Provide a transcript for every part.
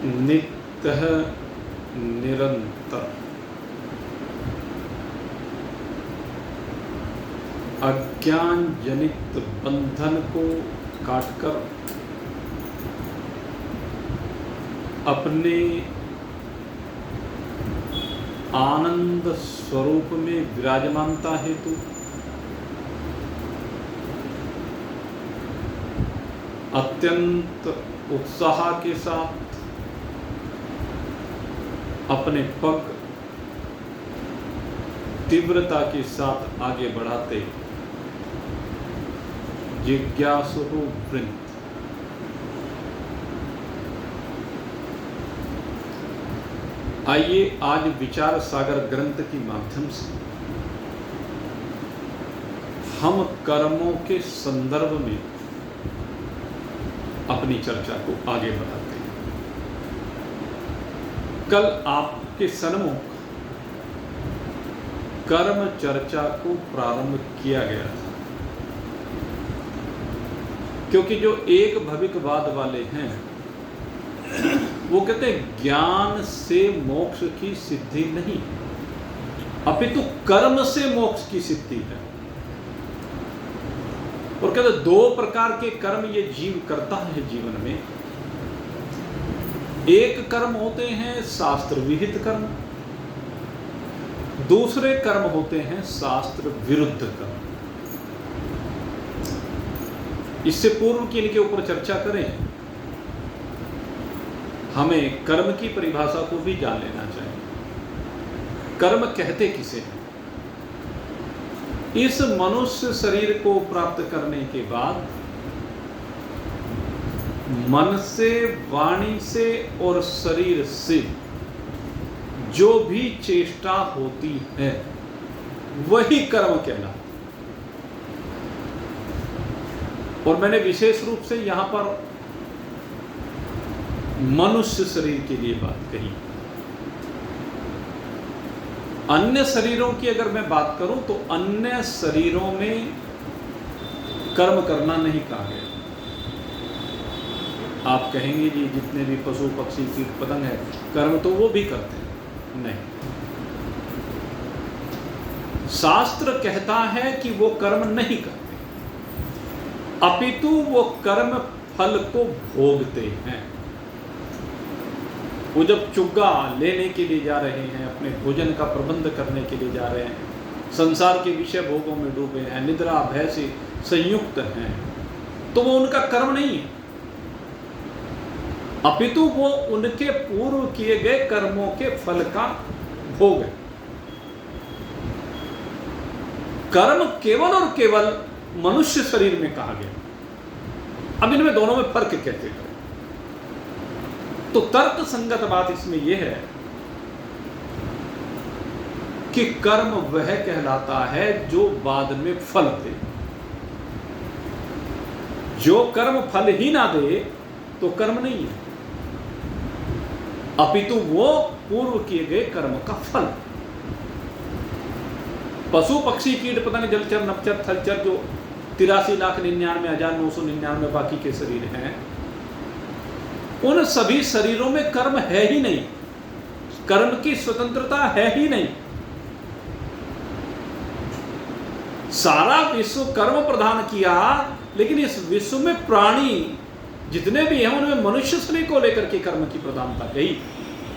नित्यः निरंतर अज्ञान जनित बंधन को काटकर अपने आनंद स्वरूप में विराजमानता हेतु अत्यंत उत्साह के साथ अपने पग तीव्रता के साथ आगे बढ़ाते जिज्ञासु वृंद आइए आज विचार सागर ग्रंथ के माध्यम से हम कर्मों के संदर्भ में अपनी चर्चा को आगे बढ़ाते हैं। कल आपके सन्मुख कर्म चर्चा को प्रारंभ किया गया था, क्योंकि जो एक भविकवाद वाले हैं वो कहते हैं ज्ञान से मोक्ष की सिद्धि नहीं, अपितु कर्म से मोक्ष की सिद्धि है। और कहते दो प्रकार के कर्म ये जीव करता है जीवन में। एक कर्म होते हैं शास्त्र विहित कर्म, दूसरे कर्म होते हैं शास्त्र विरुद्ध कर्म। इससे पूर्व की इनके ऊपर चर्चा करें, हमें कर्म की परिभाषा को भी जान लेना चाहिए। कर्म कहते किसे हैं? इस मनुष्य शरीर को प्राप्त करने के बाद मन से, वाणी से और शरीर से जो भी चेष्टा होती है वही कर्म कहलाता। और मैंने विशेष रूप से यहां पर मनुष्य शरीर के लिए बात कही। अन्य शरीरों की अगर मैं बात करूं तो अन्य शरीरों में कर्म करना नहीं कहा गया। आप कहेंगे जी जितने भी पशु पक्षी कीट पतंग है कर्म तो वो भी करते हैं, नहीं। शास्त्र कहता है कि वो कर्म नहीं करते, अपितु वो कर्म फल को भोगते हैं। वो जब चुग्गा लेने के लिए जा रहे हैं, अपने भोजन का प्रबंध करने के लिए जा रहे हैं, संसार के विषय भोगों में डूबे हैं, निद्रा भय से संयुक्त हैं, तो वो उनका कर्म नहीं है, अपितु वो उनके पूर्व किए गए कर्मों के फल का भोग है। कर्म केवल और केवल मनुष्य शरीर में कहा गया। अब इनमें दोनों में फर्क कैसे करें? तो तर्क संगत बात इसमें यह है कि कर्म वह कहलाता है जो बाद में फल दे। जो कर्म फल ही ना दे तो कर्म नहीं है, अपितु वो पूर्व किए गए कर्म का फल। पशु पक्षी कीट पतंग जलचर नभचर थलचर जो 83,99,999 बाकी के शरीर हैं, उन सभी शरीरों में कर्म है ही नहीं, कर्म की स्वतंत्रता है ही नहीं। सारा विश्व कर्म प्रदान किया, लेकिन इस विश्व में प्राणी जितने भी हैं उनमें मनुष्य शरीर को लेकर के कर्म की प्रधानता गई।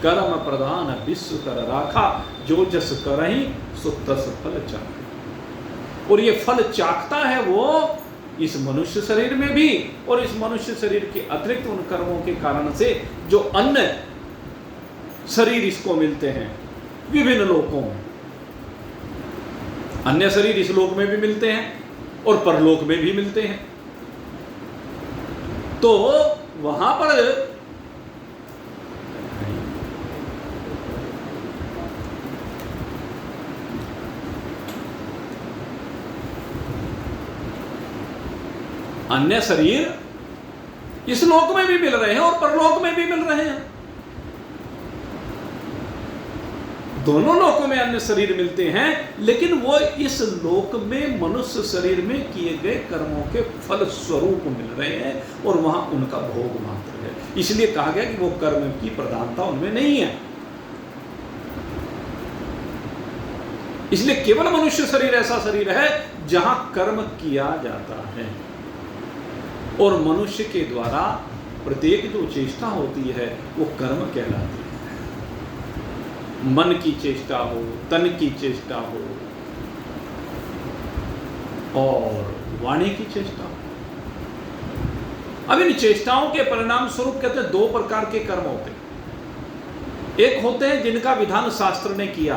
कर्म प्रधान विश्व कर राखा, जो जस करहि सो तस फल चाख। और ये फल चाखता है वो इस मनुष्य शरीर में भी, और इस मनुष्य शरीर के अतिरिक्त उन कर्मों के कारण से जो अन्य शरीर इसको मिलते हैं विभिन्न लोकों में। अन्य शरीर इस लोक में भी मिलते हैं और परलोक में भी मिलते हैं। तो वहां पर अन्य शरीर इस लोक में भी मिल रहे हैं और परलोक में भी मिल रहे हैं। दोनों लोकों में अन्य शरीर मिलते हैं, लेकिन वो इस लोक में मनुष्य शरीर में किए गए कर्मों के फल स्वरूप मिल रहे हैं और वहां उनका भोग मात्र है। इसलिए कहा गया कि वो कर्म की प्रधानता उनमें नहीं है। इसलिए केवल मनुष्य शरीर ऐसा शरीर है जहां कर्म किया जाता है, और मनुष्य के द्वारा प्रत्येक जो चेष्टा होती है वो कर्म कहलाती है। मन की चेष्टा हो, तन की चेष्टा हो और वाणी की चेष्टा हो। अब इन चेष्टाओं के परिणाम स्वरूप कहते हैं 2 प्रकार के कर्म होते हैं। एक होते हैं जिनका विधान शास्त्र ने किया,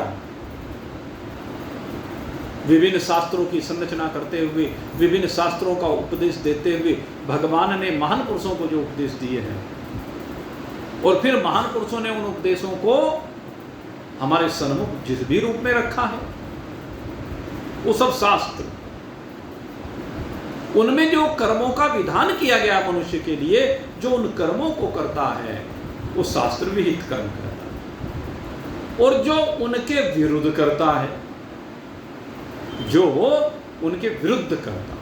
विभिन्न शास्त्रों की संरचना करते हुए, विभिन्न शास्त्रों का उपदेश देते हुए भगवान ने महान पुरुषों को जो उपदेश दिए हैं, और फिर महान पुरुषों ने उन उपदेशों को हमारे सन्मुख जिस भी रूप में रखा है, वो सब शास्त्र। उनमें जो कर्मों का विधान किया गया मनुष्य के लिए, जो उन कर्मों को करता है वो शास्त्र विहित कर्म करता है, और जो उनके विरुद्ध करता है, जो उनके विरुद्ध करता है,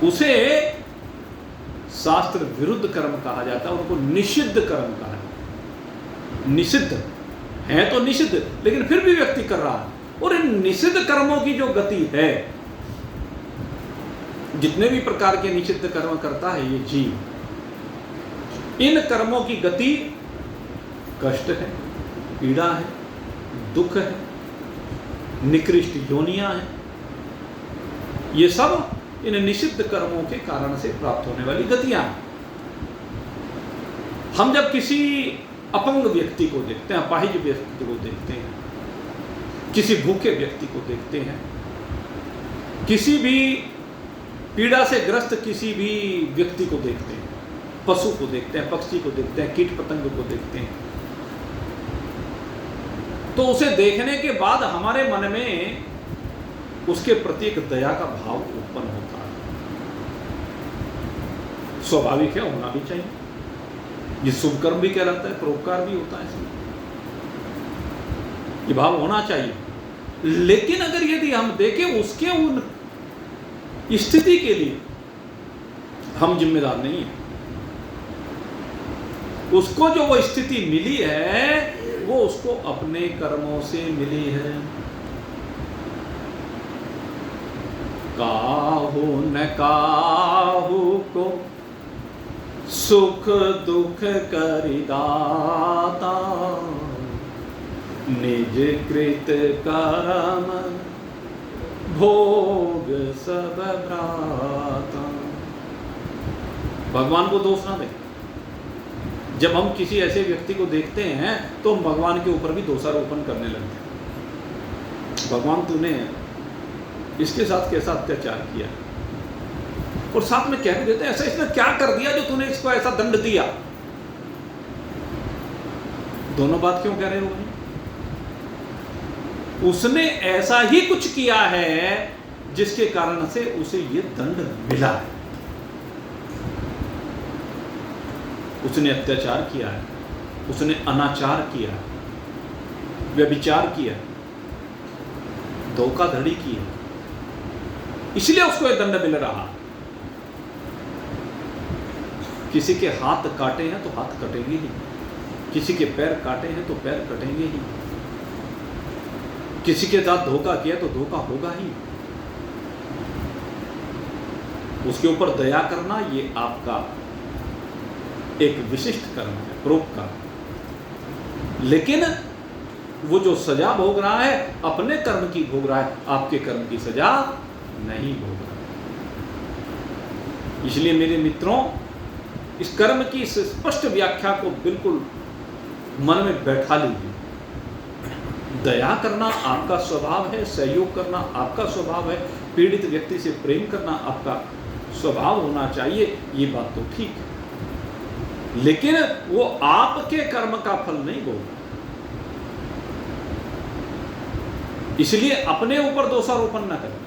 उसे शास्त्र विरुद्ध कर्म कहा जाता है। उनको निषिद्ध कर्म कहा जाता है। निषिद्ध है तो निषिद्ध, लेकिन फिर भी व्यक्ति कर रहा है। और इन निषिद्ध कर्मों की जो गति है, जितने भी प्रकार के निषिद्ध कर्म करता है ये जीव, इन कर्मों की गति कष्ट है, पीड़ा है, दुख है, निकृष्ट योनियां हैं। ये सब इन निषिद्ध कर्मों के कारण से प्राप्त होने वाली गतियां हैं। हम जब किसी अपंग व्यक्ति को देखते हैं, अपाहिज व्यक्ति को देखते हैं, किसी भूखे व्यक्ति को देखते हैं, किसी भी पीड़ा से ग्रस्त किसी भी व्यक्ति को देखते हैं, पशु को देखते हैं, पक्षी को देखते हैं, कीट पतंग को देखते हैं, तो उसे देखने के बाद हमारे मन में उसके प्रति एक दया का भाव उत्पन्न होता है। स्वाभाविक है, होना भी चाहिए। ये शुभ कर्म भी कहलाता है, परोपकार भी होता है, ये भाव होना चाहिए। लेकिन अगर यदि हम देखें उसके उन स्थिति के लिए हम जिम्मेदार नहीं है। उसको जो वो स्थिति मिली है वो उसको अपने कर्मों से मिली है। काहू न काहू को सुख दुख करि दाता, निज कृत कर्म भोग सब भ्राता। भगवान को दोष ना दें। जब हम किसी ऐसे व्यक्ति को देखते हैं तो हम भगवान के ऊपर भी दोषारोपण करने लगते हैं। भगवान तूने इसके साथ कैसा अत्याचार किया, और साथ में कह भी देते हैं ऐसा इसने क्या कर दिया जो तूने इसको ऐसा दंड दिया। दोनों बात क्यों कह रहे हो? उसने ऐसा ही कुछ किया है जिसके कारण से उसे ये दंड मिला है। उसने अत्याचार किया है, उसने अनाचार किया है, व्यभिचार किया है, धोखाधड़ी की है, इसलिए उसको यह दंड मिल रहा। किसी के हाथ काटे हैं तो हाथ कटेंगे ही, किसी के पैर काटे हैं तो पैर कटेंगे ही, किसी के साथ धोखा किया तो धोखा होगा ही। उसके ऊपर दया करना ये आपका एक विशिष्ट कर्म है, परोपकार। लेकिन वो जो सजा भोग रहा है अपने कर्म की भोग रहा है, आपके कर्म की सजा नहीं भोग रहा। इसलिए मेरे मित्रों, इस कर्म की इस स्पष्ट व्याख्या को बिल्कुल मन में बैठा लीजिए। दया करना आपका स्वभाव है, सहयोग करना आपका स्वभाव है, पीड़ित व्यक्ति से प्रेम करना आपका स्वभाव होना चाहिए, ये बात तो ठीक है। लेकिन वो आपके कर्म का फल नहीं भोग। इसलिए अपने ऊपर दोषारोपण न करें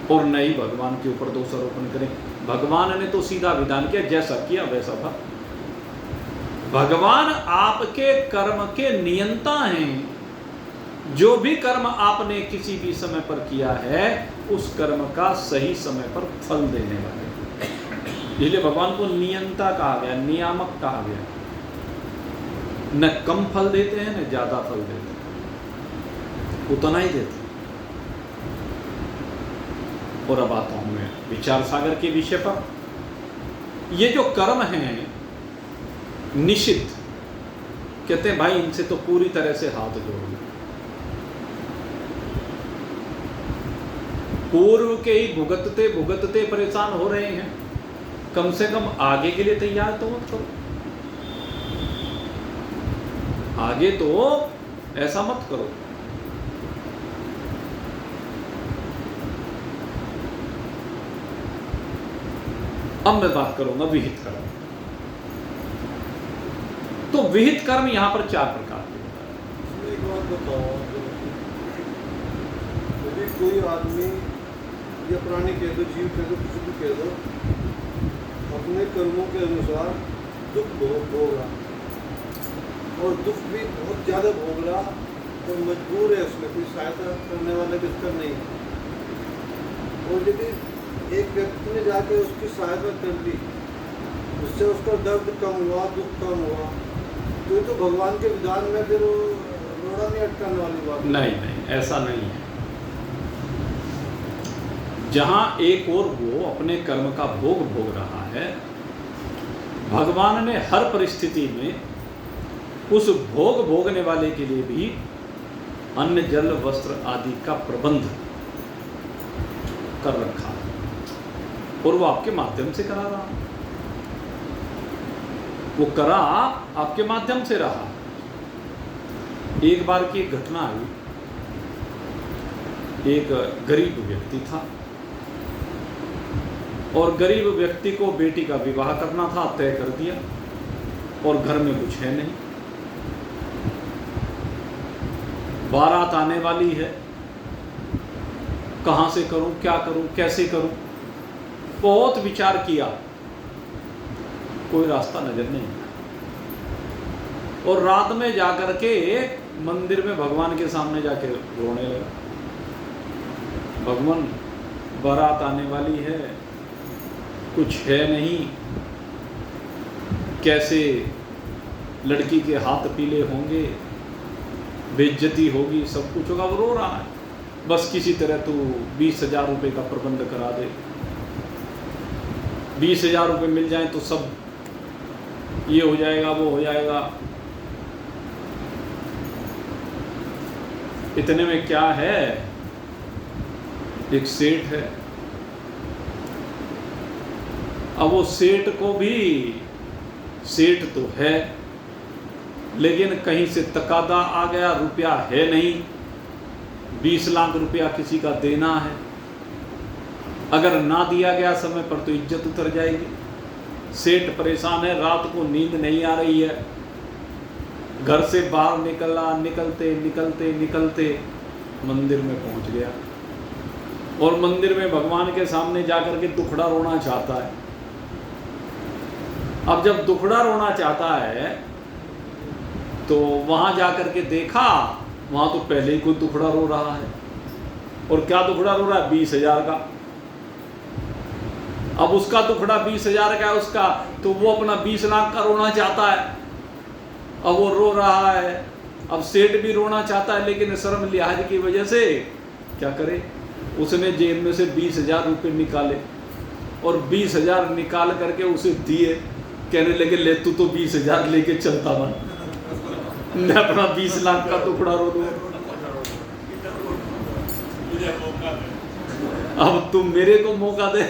और न ही भगवान के ऊपर दोषारोपण करें। भगवान ने तो सीधा विधान किया, जैसा किया वैसा था। भगवान आपके कर्म के नियंता हैं। जो भी कर्म आपने किसी भी समय पर किया है उस कर्म का सही समय पर फल देने वाले, इसलिए भगवान को नियंता कहा गया, नियामक कहा गया। न कम फल देते हैं न ज्यादा फल देते हैं, उतना ही देते हैं। और अब आता हूं मैं विचार सागर के विषय पर। ये जो कर्म हैं निषिद्ध, कहते हैं भाई इनसे तो पूरी तरह से हाथ जोड़ो। पूर्व के ही भुगतते भुगतते परेशान हो रहे हैं, कम से कम आगे के लिए तैयार तो मत करो। आगे तो ऐसा मत करो। अब मैं बात करूंगा विहित कर्म। तो विहित कर्म यहां पर 4 प्रकार के होता है। एक बात बताओ, यदि कोई आदमी या प्राणी कह दो, जीव कह दो, किसी भी कह दो, अपने कर्मों के अनुसार दुख भोग रहा और दुख भी बहुत ज़्यादा भोग रहा और मजबूर है, उसमें कोई सहायता करने वाला बिस्तर नहीं है, और यदि एक व्यक्ति ने जाके उसकी सहायता कर दी, उससे उसका दर्द कम हुआ, दुख कम हुआ, तो ये तो भगवान के विधान में फिर रोड़ा नहीं अटकाने वाली बात नहीं, ऐसा नहीं है। जहां एक और वो अपने कर्म का भोग रहा है, भगवान ने हर परिस्थिति में उस भोग भोगने वाले के लिए भी अन्न जल वस्त्र आदि का प्रबंध कर रखा है, और वो आपके माध्यम से करा रहा, वो करा आपके माध्यम से रहा। एक बार की एक घटना आई, एक गरीब व्यक्ति था और गरीब व्यक्ति को बेटी का विवाह करना था, तय कर दिया, और घर में कुछ है नहीं, बारात आने वाली है, कहाँ से करूं, क्या करूं, कैसे करूं। बहुत विचार किया, कोई रास्ता नजर नहीं आया, और रात में जाकर के मंदिर में भगवान के सामने जाके रोने लगा। भगवान, बारात आने वाली है, कुछ है नहीं, कैसे लड़की के हाथ पीले होंगे, बेइज्जती होगी, सब कुछ होगा। वो रो रहा है, बस किसी तरह तू 20,000 रुपये का प्रबंध करा दे, 20,000 रुपये मिल जाए तो सब ये हो जाएगा, वो हो जाएगा। इतने में क्या है, एक सेठ है। अब वो सेठ को भी, सेठ तो है लेकिन कहीं से तकादा आ गया, रुपया है नहीं, 20 लाख रुपया किसी का देना है, अगर ना दिया गया समय पर तो इज्जत उतर जाएगी। सेठ परेशान है, रात को नींद नहीं आ रही है, घर से बाहर निकला, निकलते निकलते निकलते मंदिर में पहुंच गया, और मंदिर में भगवान के सामने जाकर के दुखड़ा रोना चाहता है। अब जब दुखड़ा रोना चाहता है तो वहां जाकर के देखा, वहां तो पहले ही कोई दुखड़ा रो रहा है। और क्या दुखड़ा रो रहा है? 20,000 का। अब उसका दुखड़ा 20,000 का है उसका, तो वो अपना 20 लाख का रोना चाहता है। अब वो रो रहा है, अब सेठ भी रोना चाहता है, लेकिन शर्म लिहाज की वजह से क्या करे, उसने जेब में से 20,000 रुपये निकाले और 20,000 निकाल करके उसे दिए। कहने लगे, ले तू तो 20,000 लेके चलता बन, मैं अपना 20 लाख का टुकड़ा रो दूं, अब तुम मेरे को मौका दे।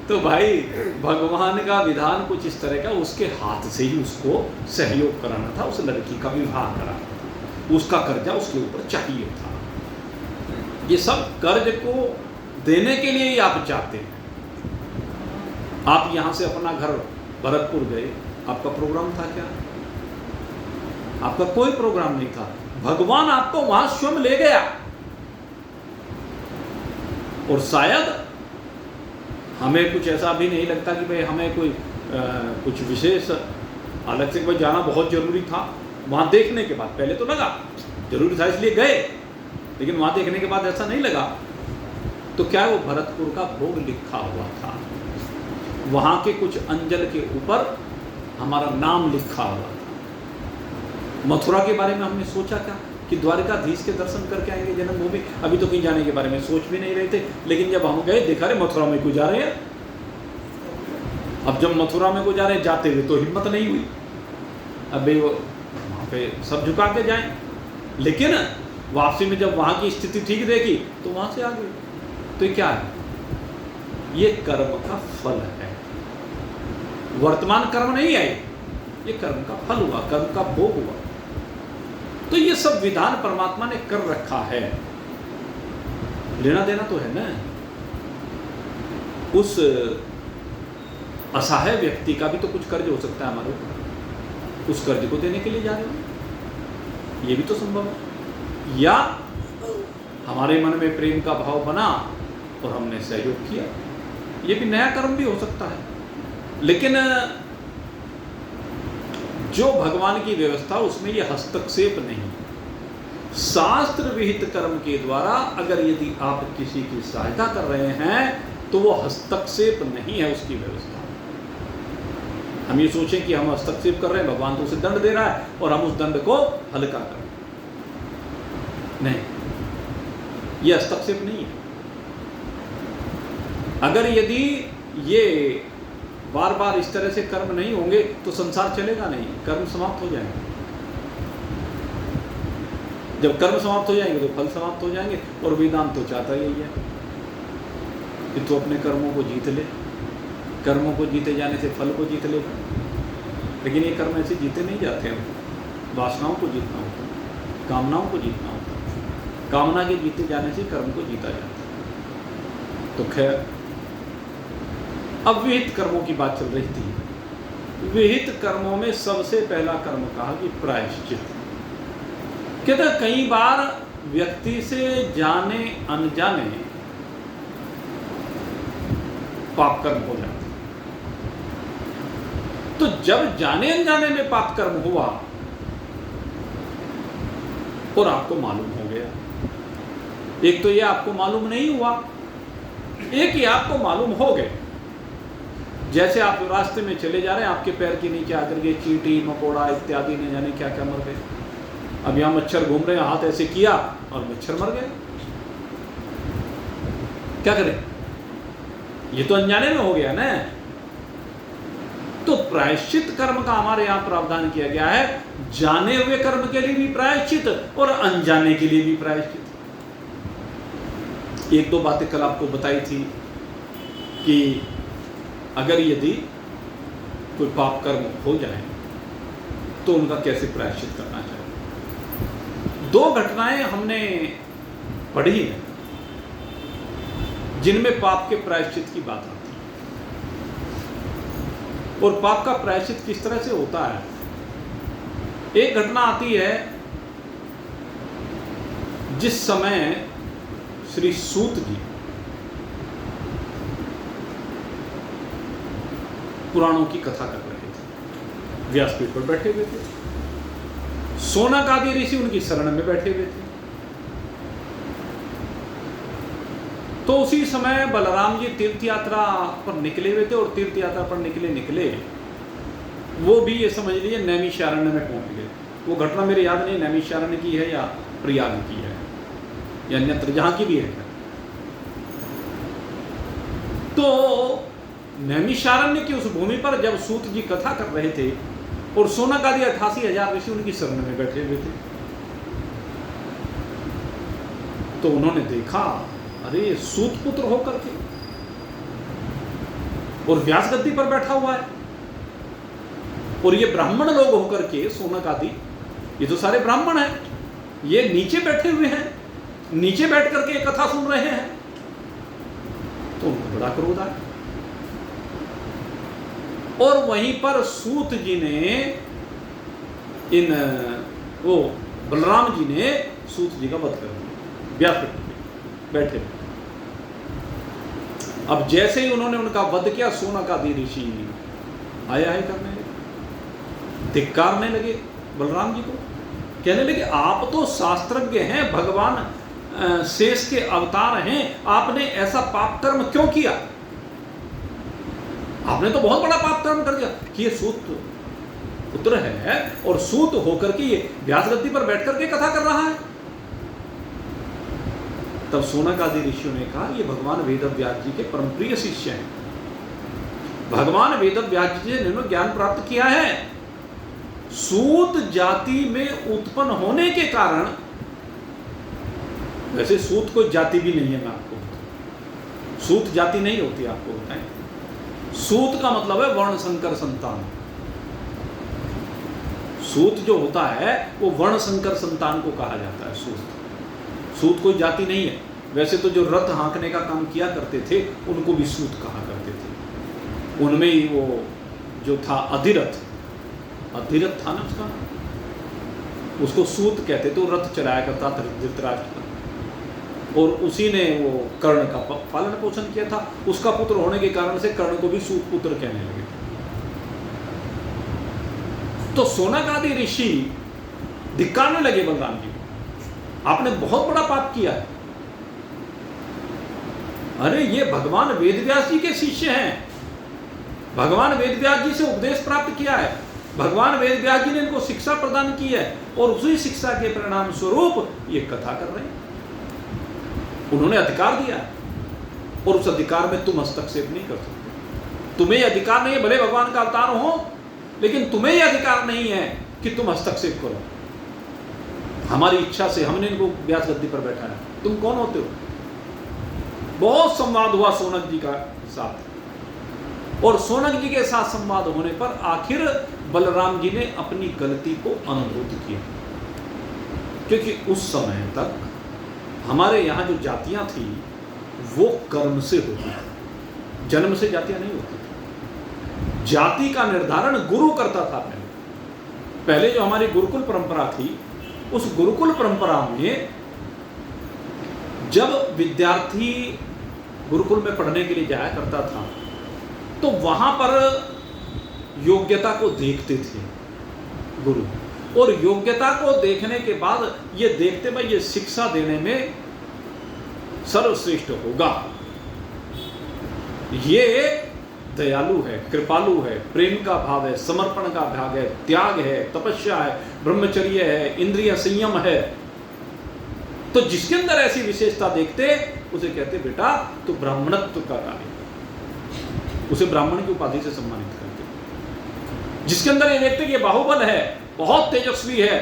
तो भाई भगवान का विधान कुछ इस तरह का, उसके हाथ से ही उसको सहयोग कराना था, उस लड़की का विवाह कराना था, उसका कर्जा उसके ऊपर चाहिए था। ये सब कर्ज को देने के लिए ही आप चाहते हैं। आप यहां से अपना घर भरतपुर गए, आपका प्रोग्राम था क्या? आपका कोई प्रोग्राम नहीं था, भगवान आपको वहां स्वयं ले गया। और शायद हमें कुछ ऐसा भी नहीं लगता कि भाई हमें कोई कुछ विशेष अलग से जाना बहुत जरूरी था। वहाँ देखने के बाद, पहले तो लगा जरूरी था इसलिए गए, लेकिन वहाँ देखने के बाद ऐसा नहीं लगा। तो क्या वो भरतपुर का भोग लिखा हुआ था, वहाँ के कुछ अंजल के ऊपर हमारा नाम लिखा हुआ था। मथुरा के बारे में हमने सोचा क्या कि द्वारिकाधीश के दर्शन करके आएंगे जन्मभूमि, अभी तो कहीं जाने के बारे में सोच भी नहीं रहे थे। लेकिन जब हम गए देखा, अरे मथुरा में को जा रहे हैं। अब जब मथुरा में को जा रहे हैं, जाते हुए तो हिम्मत नहीं हुई, अबे वो वहाँ पे सब झुका के जाएं, लेकिन वापसी में जब वहाँ की स्थिति ठीक देखी तो वहाँ से आ गए। तो ये क्या है? ये कर्म का फल है, वर्तमान कर्म नहीं है, ये कर्म का फल हुआ, कर्म का भोग हुआ। तो ये सब विधान परमात्मा ने कर रखा है, लेना देना तो है ना। उस असहाय व्यक्ति का भी तो कुछ कर्ज हो सकता है हमारे ऊपर, उस कर्ज को देने के लिए जा रहे हो, ये भी तो संभव है। या हमारे मन में प्रेम का भाव बना और हमने सहयोग किया, ये भी नया कर्म भी हो सकता है। लेकिन जो भगवान की व्यवस्था, उसमें ये हस्तक्षेप नहीं। शास्त्र विहित कर्म के द्वारा अगर यदि आप किसी की सहायता कर रहे हैं तो वो हस्तक्षेप नहीं है उसकी व्यवस्था। हम ये सोचें कि हम हस्तक्षेप कर रहे हैं, भगवान तो उसे दंड दे रहा है और हम उस दंड को हल्का कर रहे हैं, नहीं, ये हस्तक्षेप नहीं है। अगर यदि ये बार बार इस तरह से कर्म नहीं होंगे तो संसार चलेगा नहीं, कर्म समाप्त हो जाएंगे। जब कर्म समाप्त हो जाएंगे तो फल समाप्त हो जाएंगे। और वेदांत तो चाहता यही है कि तू अपने कर्मों को जीत ले, कर्मों को जीते जाने से फल को जीत लेगा। लेकिन ये कर्म ऐसे जीते नहीं जाते हैं, वासनाओं को जीतना होता है, कामनाओं को जीतना होता है, कामना के जीते जाने से कर्म को जीता जाता है। तो खैर, अब विहित कर्मों की बात चल रही थी। विहित कर्मों में सबसे पहला कर्म कहा कि प्रायश्चित। कहते कई बार व्यक्ति से जाने अनजाने पाप कर्म हो जाते, तो जब जाने अनजाने में पाप कर्म हुआ और आपको मालूम हो गया, एक तो ये आपको मालूम नहीं हुआ, एक ही आपको मालूम हो गए। जैसे आप रास्ते में चले जा रहे हैं, आपके पैर के नीचे आकर के चींटी मकोड़ा इत्यादि न जाने क्या क्या मर गए। अब यहाँ मच्छर घूम रहे हैं, हाथ ऐसे किया और मच्छर मर गए, क्या करें? ये तो अनजाने में हो गया ना। तो प्रायश्चित कर्म का हमारे यहाँ प्रावधान किया गया है, जाने हुए कर्म के लिए भी प्रायश्चित और अनजाने के लिए भी प्रायश्चित। एक दो बातें कल आपको बताई थी कि अगर यदि कोई पाप कर्म हो जाए तो उनका कैसे प्रायश्चित करना चाहिए। दो घटनाएं हमने पढ़ी हैं जिनमें पाप के प्रायश्चित की बात आती है, और पाप का प्रायश्चित किस तरह से होता है। एक घटना आती है जिस समय श्री सूत जी पुराणों की कथा कर रहे थे, व्यासपीठ पर बैठे हुए थे, सोनक आदि ऋषि उनकी शरण में बैठे हुए थे। तो उसी समय बलराम जी तीर्थ यात्रा पर निकले हुए थे, और तीर्थ यात्रा पर निकले वो भी ये समझ लीजिए नैमिषारण्य में पहुंच गए। वो घटना मेरे याद नहीं नैमिषारण्य की है या प्रयाग की है या अन्यत्र जहां की भी है। तो नैमिषारण्य की उस भूमि पर जब सूत जी कथा कर रहे थे और सोनक आदि 88,000 ऋषि उनकी शरण में बैठे हुए थे, तो उन्होंने देखा अरे सूत पुत्र होकर के और व्यास गद्दी पर बैठा हुआ है, और ये ब्राह्मण लोग होकर के सोनक आदि, ये तो सारे ब्राह्मण हैं, ये नीचे बैठे हुए हैं, नीचे बैठ करके ये कथा सुन रहे हैं। तो उनको बड़ा क्रोध आया, और वहीं पर सूत जी ने वो बलराम जी ने सूत जी का वध कर दिया व्यासपीठ पे बैठे। अब जैसे ही उन्होंने उनका वध किया, सोनक आदि ऋषि आए आए करने लगे। धिक्कारने लगे बलराम जी को, कहने लगे आप तो शास्त्रज्ञ हैं, भगवान शेष के अवतार हैं, आपने ऐसा पाप कर्म क्यों किया? आपने तो बहुत बड़ा पाप कर्म कर दिया कि ये सूत पुत्र है और सूत होकर के ये व्यास गद्दी पर बैठ करके कथा कर रहा है। तब शौनक आदि ऋषियों ने कहा ये भगवान वेदव्यास जी के परम प्रिय शिष्य हैं, भगवान वेदव्यास जी ने ज्ञान प्राप्त किया है। सूत जाति में उत्पन्न होने के कारण, वैसे सूत कोई जाति भी नहीं है, मैं आपको बताऊं, सूत जाति नहीं होती, आपको बताएं। सूत का मतलब है वर्ण संकर संतान। सूत जो होता है वो वर्ण संकर संतान को कहा जाता है सूत। सूत कोई जाति नहीं है। वैसे तो जो रथ हाँकने का काम किया करते थे उनको भी सूत कहा करते थे। उनमें ही वो जो था अधिरथ था ना उसका, उसको सूत कहते थे। वो रथ चलाया करता था धृतराष्ट्र का, और उसी ने वो कर्ण का पालन पोषण किया था। उसका पुत्र होने के कारण से कर्ण को भी सूत पुत्र कहने लगे। तो शौनक आदि ऋषि धिक्कारने लगे बलराम जी को, आपने बहुत बड़ा पाप किया है। अरे ये भगवान वेदव्यास जी के शिष्य हैं, भगवान वेदव्यास जी से उपदेश प्राप्त किया है, भगवान वेदव्यास जी ने इनको शिक्षा प्रदान की है, और उसी शिक्षा के परिणाम स्वरूप ये कथा कर रहे हैं। उन्होंने अधिकार दिया है और उस अधिकार में तुम हस्तक्षेप नहीं कर सकते। तुम्हें अधिकार नहीं है, भले भगवान का अवतार हो, लेकिन तुम्हें यह अधिकार नहीं है कि तुम हस्तक्षेप करो। हमारी इच्छा से हमने इनको व्यास गद्दी पर बैठाया, तुम कौन होते हो? बहुत संवाद हुआ शौनक जी का साथ, और शौनक जी के साथ संवाद होने पर आखिर बलराम जी ने अपनी गलती को अनुभूत किया। क्योंकि उस समय तक हमारे यहाँ जो जातियां थी वो कर्म से होती थी, जन्म से जातियां नहीं होती थी। जाति का निर्धारण गुरु करता था। पहले जो हमारी गुरुकुल परंपरा थी, उस गुरुकुल परंपरा में जब विद्यार्थी गुरुकुल में पढ़ने के लिए जाया करता था तो वहां पर योग्यता को देखते थे गुरु, और योग्यता को देखने के बाद ये देखते भाई ये शिक्षा देने में सर्वश्रेष्ठ होगा, ये दयालु है, कृपालु है, प्रेम का भाव है, समर्पण का भाव है, त्याग है, तपस्या है, ब्रह्मचर्य है, इंद्रिय संयम है। तो जिसके अंदर ऐसी विशेषता देखते उसे कहते बेटा तू ब्राह्मणत्व का कार्य, उसे ब्राह्मण की उपाधि से सम्मानित करते। जिसके अंदर ये देखते कि ये बाहुबल है, बहुत तेजस्वी है,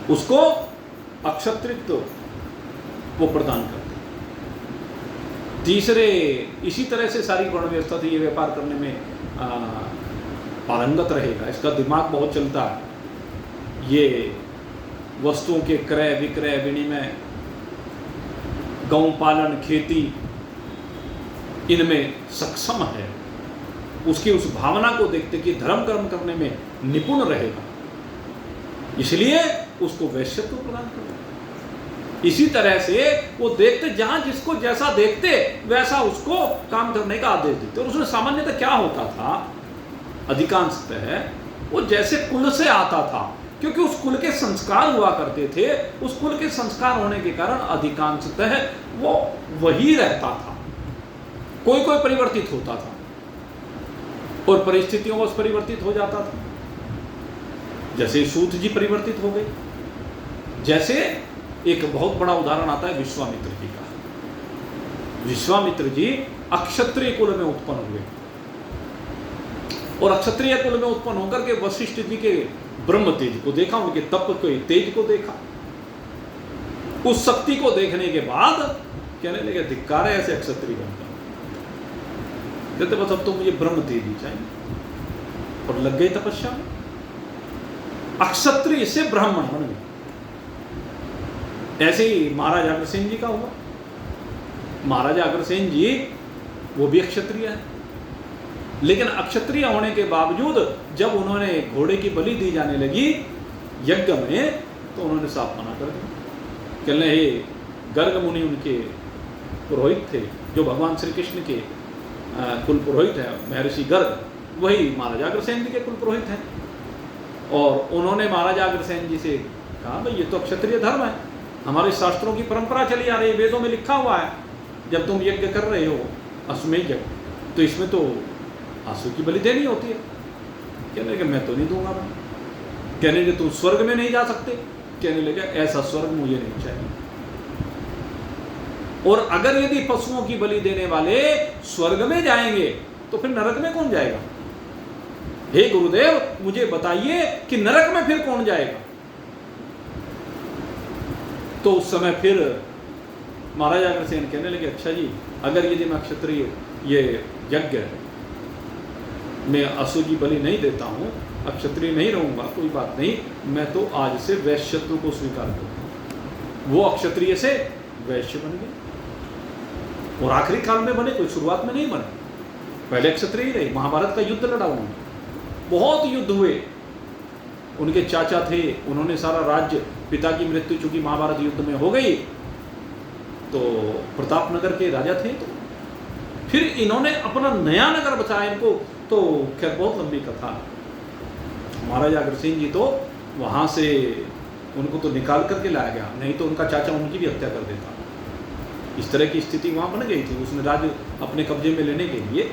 उसको अक्षत्रित्व वो प्रदान करते। तीसरे इसी तरह से सारी वर्ण व्यवस्था थी। ये व्यापार करने में पारंगत रहेगा, इसका दिमाग बहुत चलता है, ये वस्तुओं के क्रय विक्रय विनिमय, गौ पालन, खेती, इनमें सक्षम है, उसकी उस भावना को देखते कि धर्म कर्म करने में निपुण रहेगा, इसलिए उसको वैश्यत्व प्रदान करना। इसी तरह से वो देखते, जहां जिसको जैसा देखते वैसा उसको काम करने का आदेश देते। और उसमें सामान्यतः क्या होता था, अधिकांशतः वो जैसे कुल से आता था, क्योंकि उस कुल के संस्कार हुआ करते थे, उस कुल के संस्कार होने के कारण अधिकांशतः वो वही रहता था। कोई कोई परिवर्तित होता था और परिस्थितियों को परिवर्तित हो जाता था। जैसे सूत जी परिवर्तित हो गए, जैसे एक बहुत बड़ा उदाहरण आता है विश्वामित्र जी का। विश्वामित्र जी अक्षत्रिय कुल में उत्पन्न हुए, और अक्षत्रिय कुल में उत्पन्न होकर के वशिष्ठ जी के ब्रह्म तेज को देखा, उनके तप के तेज को देखा। उस शक्ति को देखने के बाद कहने लगे धिक्कार है ऐसे अक्षत्रिय बनता। कहते बस अब तो मुझे ब्रह्म तेज ही चाहिए, और लग गई तपस्या में। अक्षत्रिय से ब्राह्मण बन गए। ऐसे ही महाराजा अग्रसेन जी का हुआ। महाराजा अग्रसेन जी वो भी क्षत्रिय है, लेकिन अक्षत्रिय होने के बावजूद जब उन्होंने घोड़े की बलि दी जाने लगी यज्ञ में, तो उन्होंने साफ मना कर दिया। कहने हे गर्ग मुनि उनके पुरोहित थे, जो भगवान श्री कृष्ण के कुल पुरोहित है, महर्षि गर्ग, वही महाराजा अग्रसेन जी के कुल पुरोहित हैं। और उन्होंने महाराजा अग्रसेन जी से कहा भाई ये तो क्षत्रिय धर्म है, हमारे शास्त्रों की परंपरा चली आ रही है, वेदों में लिखा हुआ है जब तुम यज्ञ कर रहे हो अश्वमेध यज्ञ तो इसमें तो आंसू की बलि देनी होती है। कहने लगे मैं तो नहीं दूंगा मैं। कहने लगे तुम स्वर्ग में नहीं जा सकते। कहने लगे ऐसा स्वर्ग मुझे नहीं चाहिए। और अगर यदि पशुओं की बलि देने वाले स्वर्ग में जाएंगे तो फिर नरक में कौन जाएगा? हे गुरुदेव मुझे बताइए कि नरक में फिर कौन जाएगा? तो उस समय फिर महाराजा अग्रसेन कहने लगे अच्छा जी, अगर यदि मैं क्षत्रिय ये यज्ञ में असुर की बलि नहीं देता हूँ, अब क्षत्रिय नहीं रहूँगा, कोई बात नहीं, मैं तो आज से वैश्यत्व को स्वीकार करूँगा। वो अक्षत्रिय से वैश्य बन गए और आखिरी काल में बने, कोई शुरुआत में नहीं बने। पहले क्षत्रिय रहे, महाभारत का युद्ध लड़ा उन्होंने, बहुत युद्ध हुए। उनके चाचा थे, उन्होंने सारा राज्य, पिता की मृत्यु चूंकि महाभारत युद्ध में हो गई तो प्रतापनगर के राजा थे, तो फिर इन्होंने अपना नया नगर बचाया इनको। तो खैर बहुत लंबी कथा। महाराजा अग्रसेन जी तो वहाँ से उनको तो निकाल करके लाया गया, नहीं तो उनका चाचा उनकी भी हत्या कर देता। इस तरह की स्थिति वहाँ बन गई थी उसने राज्य अपने कब्जे में लेने के लिए।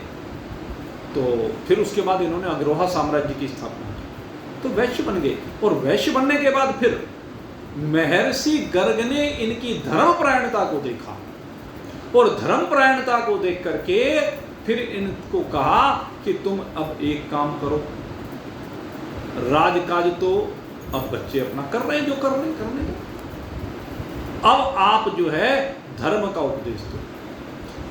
तो फिर उसके बाद इन्होंने अग्रोहा साम्राज्य की स्थापना की, तो वैश्य बन गए। और वैश्य बनने के बाद फिर महर्षि गर्ग ने इनकी धर्मपरायणता को देखा और धर्मपरायणता को देख करके फिर इनको कहा कि तुम अब एक काम करो, राजकाज तो अब बच्चे अपना कर रहे हैं, जो कर रहे हैं करने दो, अब आप जो है धर्म का उपदेश दो।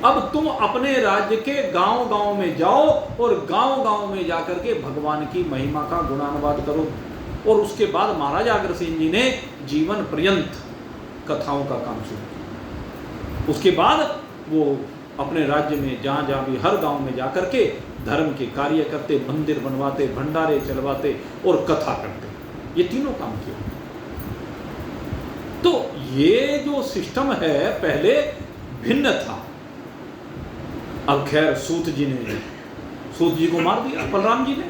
अब तुम अपने राज्य के गांव गांव में जाओ और गांव गांव में जाकर के भगवान की महिमा का गुणानुवाद करो। और उसके बाद महाराजा अग्रसेन जी ने जीवन पर्यंत कथाओं का काम शुरू किया। उसके बाद वो अपने राज्य में जहाँ जहाँ भी हर गांव में जाकर के धर्म के कार्य करते, मंदिर बनवाते, भंडारे चलवाते और कथा करते, ये तीनों काम किए। तो ये जो सिस्टम है पहले भिन्न था। अब खैर सूत जी को मार दिया बलराम जी ने,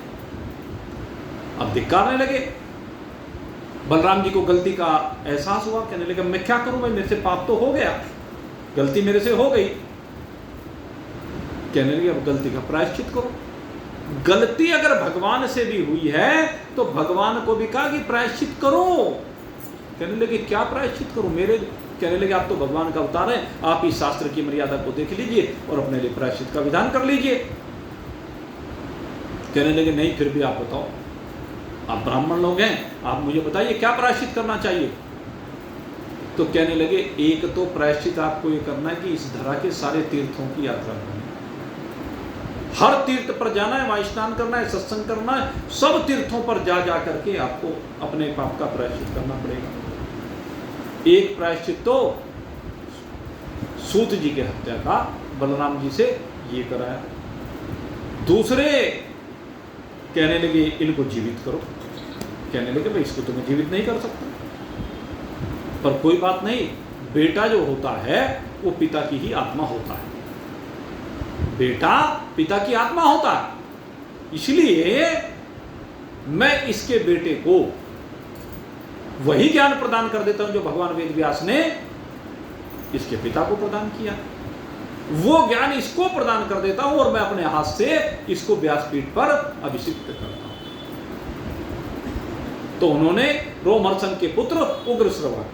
अब धिक्कारने लगे। बलराम जी को गलती का एहसास हुआ, कहने लगे मैं क्या करूं भाई, मेरे से पाप तो हो गया, गलती मेरे से हो गई। कहने लगे अब गलती का प्रायश्चित करो। गलती अगर भगवान से भी हुई है तो भगवान को भी कहा कि प्रायश्चित करो। कहने लगे क्या प्रायश्चित करूं मेरे? कहने लगे आप तो भगवान का अवतार है, आप इस शास्त्र की मर्यादा को देख लीजिए और अपने लिए प्रायश्चित का विधान कर लीजिए। कहने लगे नहीं फिर भी आप बताओ, आप ब्राह्मण लोग हैं, आप मुझे बताइए क्या प्रायश्चित करना चाहिए। तो कहने लगे एक तो प्रायश्चित आपको ये करना है कि इस धरा के सारे तीर्थों की यात्रा करनी है, हर तीर्थ पर जाना है, वहां स्नान करना है, सत्संग करना है, सब तीर्थों पर जा जा करके आपको अपने पाप का प्रायश्चित करना पड़ेगा। एक प्रायश्चित तो सूत जी के हत्या का बलराम जी से ये कराया। दूसरे कहने लगे इनको जीवित करो। कहने लगे भाई इसको तो मैं जीवित नहीं कर सकता, पर कोई बात नहीं, बेटा जो होता है वो पिता की ही आत्मा होता है, बेटा पिता की आत्मा होता है, इसलिए मैं इसके बेटे को वही ज्ञान प्रदान कर देता हूं जो भगवान वेद व्यास ने इसके पिता को प्रदान किया, वो ज्ञान इसको प्रदान कर देता हूं और मैं अपने हाथ से इसको व्यासपीठ पर अभिषिक्त करता हूं। तो उन्होंने रोमहर्षण के पुत्र उग्रश्रवा,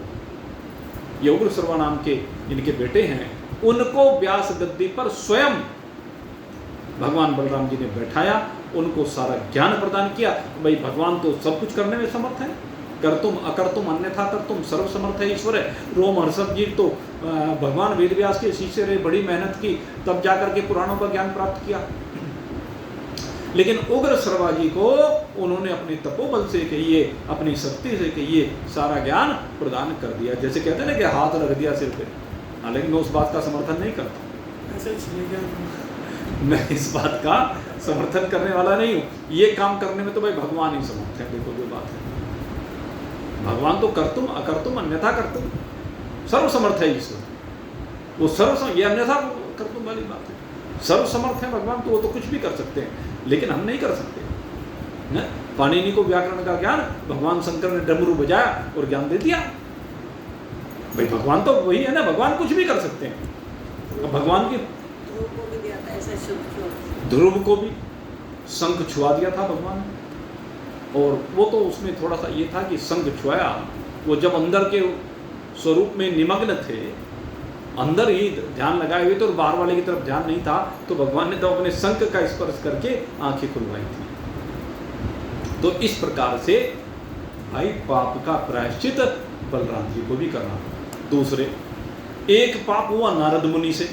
ये उग्रश्रवा नाम के इनके बेटे हैं, उनको व्यास गद्दी पर स्वयं भगवान बलराम जी ने बैठाया, उनको सारा ज्ञान प्रदान किया। भाई भगवान तो सब कुछ करने में समर्थ है, कर्तुम अकर्तुम अन्यथा कर्तुम सर्व समर्थ है ईश्वर है। रोमहर्षण जी तो भगवान वेदव्यास के शिष्य रहे, बड़ी मेहनत की, तब जाकर के पुराणों का ज्ञान प्राप्त किया। लेकिन उग्रश्रवा जी को उन्होंने अपने तपोबल से कहिए, अपनी शक्ति से कहिए, सारा ज्ञान प्रदान कर दिया। जैसे कहते हैं ना कि हाथ रख दिया सिर पे। हालांकि मैं उस बात का समर्थन नहीं करता, मैं इस बात का समर्थन करने वाला नहीं हूँ। ये काम करने में तो भाई भगवान ही समर्थ है। देखो जो बात है, भगवान तो कर्तुम अकर्तुम अन्यथा कर्तुम सर्व समर्थ है ईश्वर, वो सर्व, ये अन्यथा कर्तुम वाली बात है। सर्व समर्थ है भगवान, तो वो तो कुछ भी कर सकते हैं। लेकिन हम नहीं कर सकते न? पाणिनि को व्याकरण का ज्ञान भगवान शंकर ने डमरू बजाया और ज्ञान दे दिया। भाई भगवान तो वही है ना, भगवान कुछ भी कर सकते हैं। भगवान की ध्रुव को भी शंख छुआ दिया था भगवान ने, और वो तो उसमें थोड़ा सा ये था कि शंख छुआया, वो जब अंदर के स्वरूप में निमग्न थे, अंदर ही ध्यान लगाए हुए थे और बाहर वाले की तरफ ध्यान नहीं था, तो भगवान ने तो अपने शंख का स्पर्श करके आंखें खुलवाई थी। तो इस प्रकार से भाई पाप का प्रायश्चित बलराम जी को भी करना। दूसरे, एक पाप हुआ नारद मुनि से,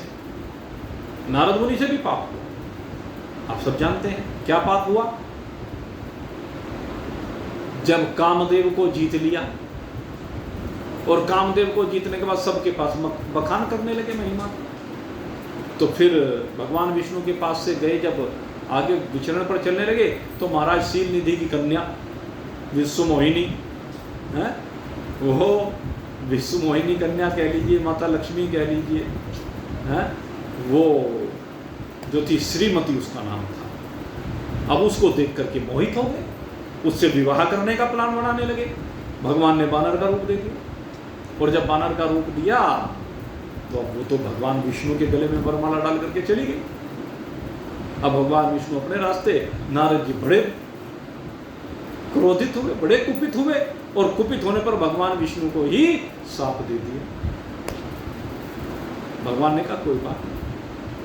नारद मुनि से भी पाप हुआ। आप सब जानते हैं क्या पाप हुआ। जब कामदेव को जीत लिया और कामदेव को जीतने के बाद सबके पास बखान करने लगे महिमा, तो फिर भगवान विष्णु के पास से गए, जब आगे विचरण पर चलने लगे तो महाराज शील निधि की कन्या विश्व मोहिनी है, वो विश्व मोहिनी कन्या कह लीजिए, माता लक्ष्मी कह लीजिए, है वो जो थी श्रीमती उसका नाम था। अब उसको देख करके मोहित हो गए, उससे विवाह करने का प्लान बनाने लगे। भगवान ने बानर का रूप दे दिया, और जब बानर का रूप दिया तो अब वो तो भगवान विष्णु के गले में वरमाला डाल करके चली गई। अब भगवान विष्णु अपने रास्ते, नारद जी बड़े क्रोधित हुए, बड़े कुपित हुए, और कुपित होने पर भगवान विष्णु को ही शाप दे दिया। भगवान ने कहा कोई बात नहीं।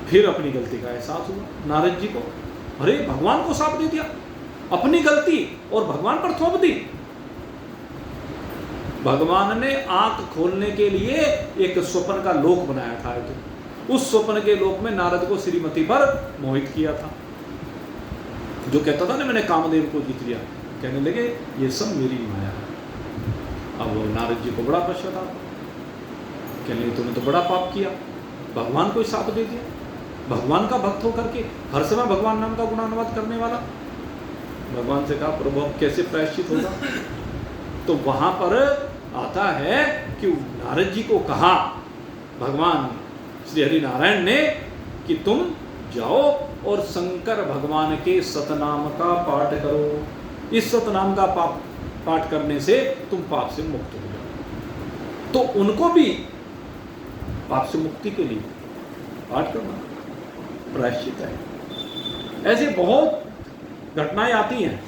फिर अपनी गलती का एहसास हुआ नारद जी को, अरे भगवान को शाप दे दिया, अपनी गलती और भगवान पर थोप दी। भगवान ने आंख खोलने के लिए एक स्वप्न का लोक बनाया था, तो उस स्वप्न के लोक में नारद को श्रीमती पर मोहित किया था। जो कहता था ना मैंने कामदेव को जीत लिया, कहने लगे ये सब मेरी माया है। अब वो नारद जी को बड़ा पश्चाताप, कहने लगे तुमने तो बड़ा पाप किया, भगवान को शाप दे दिया, भगवान का भक्त होकर के हर समय भगवान नाम का गुणानुवाद करने वाला। भगवान से कहा प्रभु अब कैसे प्रायश्चित होगा। तो वहां पर आता है कि नारद जी को कहा भगवान श्री हरि नारायण ने कि तुम जाओ और शंकर भगवान के सतनाम का पाठ करो, इस सतनाम का पाठ करने से तुम पाप से मुक्त हो जाओ। तो उनको भी पाप से मुक्ति के लिए पाठ करना प्रायश्चित है। ऐसे बहुत घटनाएं आती हैं,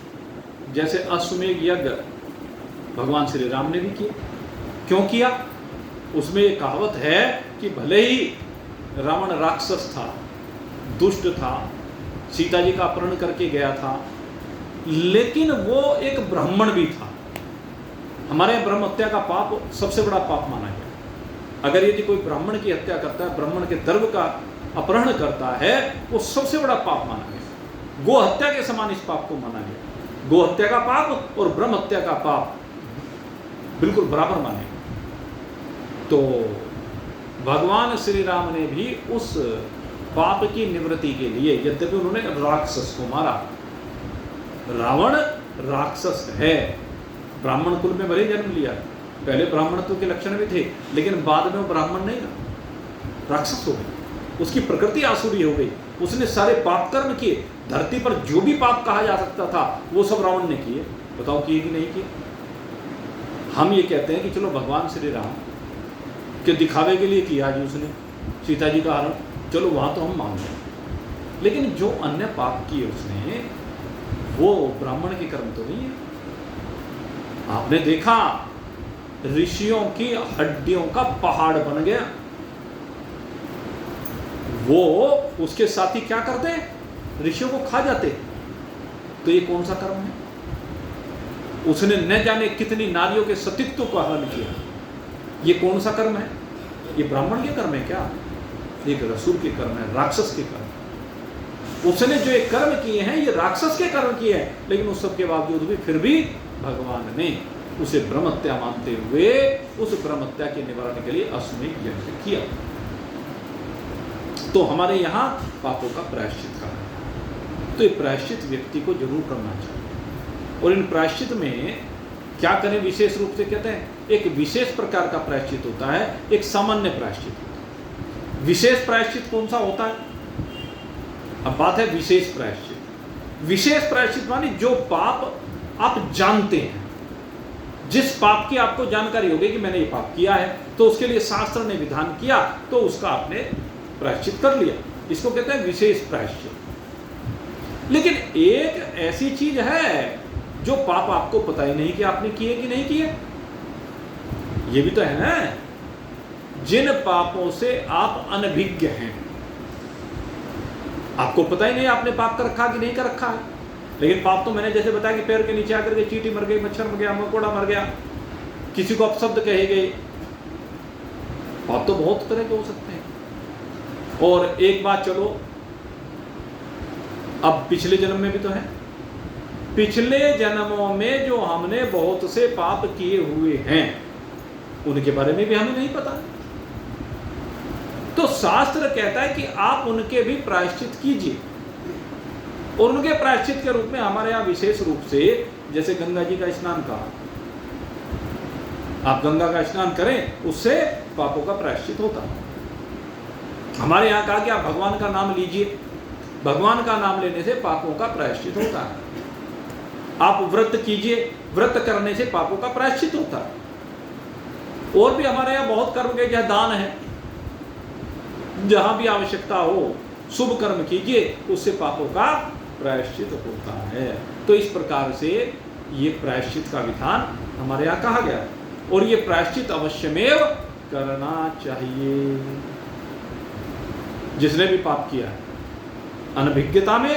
जैसे अश्वमेध यज्ञ भगवान श्री राम ने भी किया। क्यों किया? उसमें एक कहावत है कि भले ही रावण राक्षस था, दुष्ट था, सीता जी का अपहरण करके गया था, लेकिन वो एक ब्राह्मण भी था। हमारे यहाँ ब्रह्म हत्या का पाप सबसे बड़ा पाप माना गया। अगर यदि कोई ब्राह्मण की हत्या करता है, ब्राह्मण के द्रव्य का अपहरण करता है, वो सबसे बड़ा पाप माना गया। गो हत्या के समान इस पाप को माना गया। गो हत्या का पाप और ब्रह्म हत्या का पाप बिल्कुल बराबर माने। तो भगवान श्री राम ने भी उस पाप की निवृत्ति के लिए, यद्यपि उन्होंने राक्षस को मारा, रावण राक्षस है, ब्राह्मण कुल में भले जन्म लिया, पहले ब्राह्मणत्व के लक्षण भी थे, लेकिन बाद में वो ब्राह्मण नहीं रहा, राक्षस हो गई, उसकी प्रकृति आसुरी हो गई, उसने सारे पाप कर्म किए। धरती पर जो भी पाप कहा जा सकता था वो सब रावण ने किए। बताओ किए कि नहीं किए? हम ये कहते हैं कि चलो भगवान श्री राम के दिखावे के लिए किया जी उसने सीता जी का हरण, चलो वहाँ तो हम मान लें, लेकिन जो अन्य पाप किए उसने वो ब्राह्मण के कर्म तो नहीं है। आपने देखा ऋषियों की हड्डियों का पहाड़ बन गया, वो उसके साथी क्या करते? ऋषियों को खा जाते। तो ये कौन सा कर्म है? उसने न जाने कितनी नारियों के सतीत्व को हरण किया, ये कौन सा कर्म है? ये ब्राह्मण के कर्म है क्या? एक रसूल के कर्म है, राक्षस के कर्म। उसने जो एक कर्म किए हैं ये राक्षस के कर्म किए हैं, लेकिन उस सब के बावजूद भी फिर भी भगवान ने उसे ब्रह्म हत्या मानते हुए उस ब्रह्म हत्या के निवारण के लिए अश्वमेध यज्ञ किया। तो हमारे यहाँ पापों का प्रायश्चित करना, तो ये प्रायश्चित व्यक्ति को जरूर करना चाहिए। और इन प्रायश्चित में क्या करें? विशेष रूप से कहते हैं एक विशेष प्रकार का प्रायश्चित होता है, एक सामान्य प्रायश्चित होता है। विशेष प्रायश्चित कौन सा होता है? अब बात है विशेष प्रायश्चित। विशेष प्रायश्चित माने जो पाप आप जानते हैं, जिस पाप की आपको जानकारी होगी कि मैंने ये पाप किया है, तो उसके लिए शास्त्र ने विधान किया, तो उसका आपने प्रायश्चित कर लिया, इसको कहते हैं विशेष प्रायश्चित। लेकिन एक ऐसी चीज है जो पाप आपको पता ही नहीं कि आपने किए कि नहीं किए, ये भी तो है ना। जिन पापों से आप अनभिज्ञ हैं, आपको पता ही नहीं आपने पाप कर रखा कि नहीं कर रखा है, लेकिन पाप तो मैंने जैसे बताया कि पैर के नीचे आकर के चींटी मर गई, मच्छर मर गया, मकोड़ा मर गया, किसी को अपशब्द कहे गए, पाप तो बहुत तरह के हो सकते हैं। और एक बात चलो, अब पिछले जन्म में भी तो है, पिछले जन्मों में जो हमने बहुत से पाप किए हुए हैं उनके बारे में भी हमें नहीं पता, तो शास्त्र कहता है कि आप उनके भी प्रायश्चित कीजिए। और उनके प्रायश्चित के रूप में हमारे यहाँ विशेष रूप से, जैसे गंगा जी का स्नान कहा, आप गंगा का स्नान करें, उससे पापों का प्रायश्चित होता है। हमारे यहाँ कहा कि आप भगवान का नाम लीजिए, भगवान का नाम लेने से पापों का प्रायश्चित होता है। आप व्रत कीजिए, व्रत करने से पापों का प्रायश्चित होता है। और भी हमारे यहाँ बहुत कर्म के, जहाँ दान है, जहां भी आवश्यकता हो शुभ कर्म कीजिए, उससे पापों का प्रायश्चित होता है। तो इस प्रकार से ये प्रायश्चित का विधान हमारे यहाँ कहा गया है, और ये प्रायश्चित अवश्यमेव करना चाहिए। जिसने भी पाप किया है, अनभिज्ञता में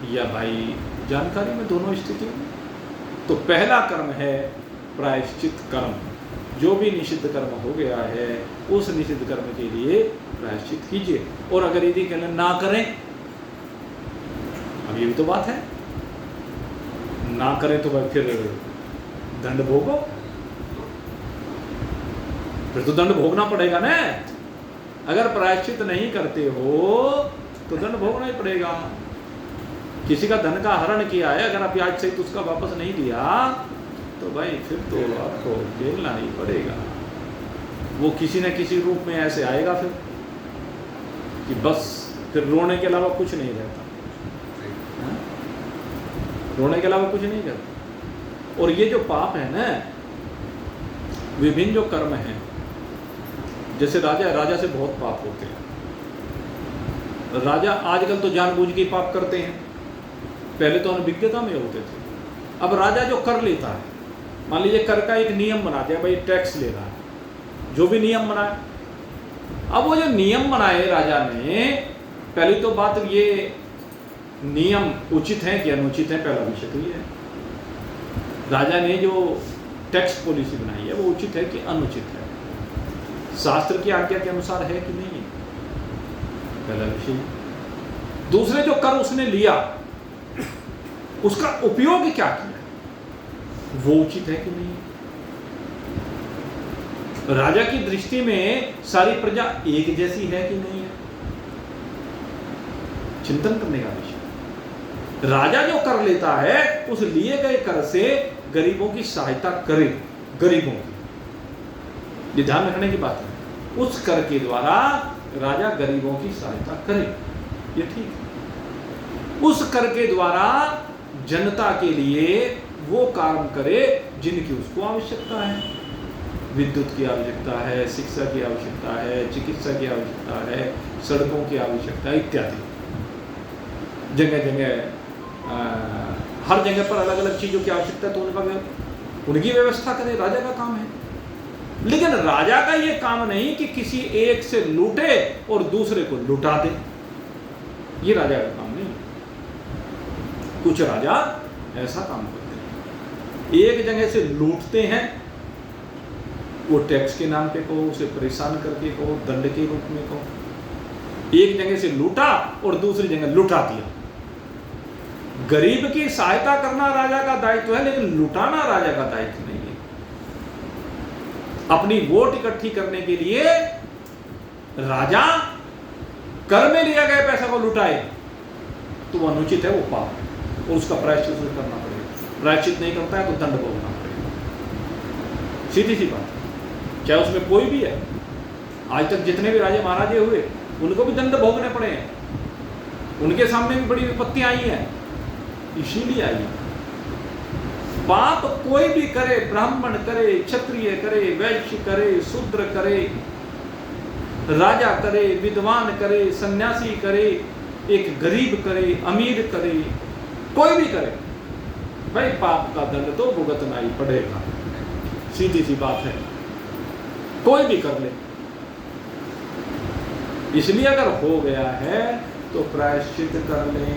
या भाई जानकारी में, दोनों स्थितियों में, तो पहला कर्म है प्रायश्चित कर्म। जो भी निषिद्ध कर्म हो गया है, उस निषिद्ध कर्म के लिए प्रायश्चित कीजिए। और अगर यदि कहना ना करें, अब ये भी तो बात है, ना करें तो भाई फिर दंड भोगो, फिर तो दंड भोगना पड़ेगा ना। अगर प्रायश्चित नहीं करते हो तो दंड भोगना ही पड़ेगा। किसी का धन का हरण किया है, अगर आप ब्याज सहित उसका वापस नहीं दिया तो भाई फिर तो आपको झेलना ही पड़ेगा। वो किसी न किसी रूप में ऐसे आएगा फिर कि बस फिर रोने के अलावा कुछ नहीं रहता, रोने के अलावा कुछ नहीं रहता। और ये जो पाप है ना, विभिन्न जो कर्म हैं, जैसे राजा से बहुत पाप होते हैं। राजा आजकल तो जानबूझ के पाप करते हैं, पहले तो अनभिज्ञता में होते थे। अब राजा जो कर लेता है, मान लीजिए कर का एक नियम बना दिया, भाई टैक्स ले रहा है, जो भी नियम बनाए। अब वो जो नियम बनाए राजा ने, पहली तो बात ये नियम उचित है कि अनुचित है, पहला विषय तो ये है। राजा ने जो टैक्स पॉलिसी बनाई है वो उचित है कि अनुचित है, शास्त्र की आज्ञा के अनुसार है कि नहीं है, पहला विषय। दूसरे जो कर उसने लिया, उसका उपयोग क्या किया, वो उचित है कि नहीं। राजा की दृष्टि में सारी प्रजा एक जैसी है कि नहीं है, चिंतन करने का विषय। राजा जो कर लेता है, उस लिए गए कर से गरीबों की सहायता करे, गरीबों की, ये ध्यान रखने की बात है। उस कर के द्वारा राजा गरीबों की सहायता करे, ये ठीक है। उस कर के द्वारा जनता के लिए वो काम करे जिनकी उसको आवश्यकता है। विद्युत की आवश्यकता है, शिक्षा की आवश्यकता है, चिकित्सा की आवश्यकता है, सड़कों की आवश्यकता इत्यादि। जगह जगह हर जगह पर अलग अलग चीज़ों की आवश्यकता है, तो उनकी व्यवस्था करे, राजा का काम है। लेकिन राजा का ये काम नहीं कि किसी एक से लूटे और दूसरे को लुटा दे, ये राजा का काम नहीं। कुछ राजा ऐसा काम करते हैं, एक जगह से लूटते हैं, वो टैक्स के नाम पे कहो, उसे परेशान करके कहो, दंड के रूप में कहो। एक जगह से लूटा और दूसरी जगह लुटा दिया। गरीब की सहायता करना राजा का दायित्व है, लेकिन लुटाना राजा का दायित्व नहीं है। अपनी वोट इकट्ठी करने के लिए राजा कर में लिया गया पैसा को लुटाए तो वो अनुचित है, वो पाप है, और उसका प्रायश्चित करना पड़ेगा। प्रायश्चित नहीं करता है तो दंड भोगना पड़ेगा, सीधी सी बात। चाहे उसमें कोई भी है, आज तक जितने भी राजे महाराजे हुए उनको भी दंड भोगने पड़े हैं। उनके सामने भी बड़ी विपत्तियां आई हैं, इसीलिए आई है। पाप कोई भी करे, ब्राह्मण करे, क्षत्रिय करे, वैश्य करे, शूद्र करे, राजा करे, विद्वान करे, सन्यासी करे, एक गरीब करे, अमीर करे, कोई भी करे, भाई पाप का दंड तो भुगतना ही पड़ेगा। सीधी सी बात है, कोई भी कर ले। इसलिए अगर हो गया है तो प्रायश्चित कर लें,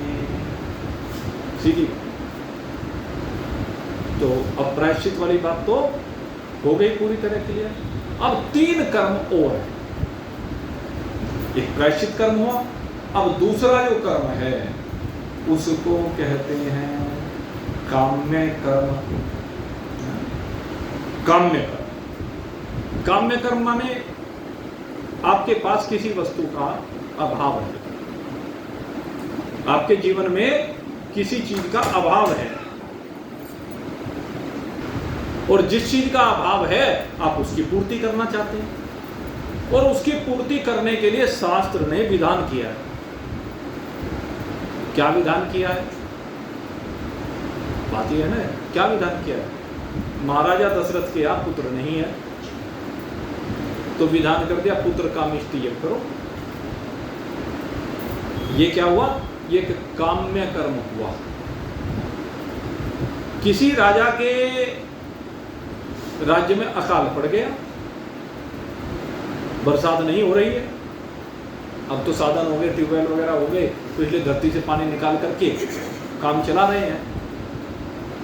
सीधी। तो अब प्रायश्चित वाली बात तो हो गई पूरी तरह के लिए। अब 3 कर्म और है। एक प्रायश्चित कर्म हुआ, अब दूसरा जो कर्म है उसको कहते हैं काम्य कर्म। काम्य कर्म, काम्य कर्म माने आपके पास किसी वस्तु का अभाव है, आपके जीवन में किसी चीज का अभाव है, और जिस चीज का अभाव है आप उसकी पूर्ति करना चाहते हैं, और उसकी पूर्ति करने के लिए शास्त्र ने विधान किया है। क्या विधान किया है? बात यह है ना, क्या विधान किया है? महाराजा दशरथ के आप पुत्र नहीं है, तो विधान कर दिया पुत्र कामिष्टि यज्ञ करो। ये क्या हुआ? ये एक काम्य कर्म हुआ। किसी राजा के राज्य में अकाल पड़ गया, बरसात नहीं हो रही है, अब तो साधन हो गए, ट्यूबवेल वगैरह हो गए, तो इसलिए धरती से पानी निकाल करके काम चला रहे हैं।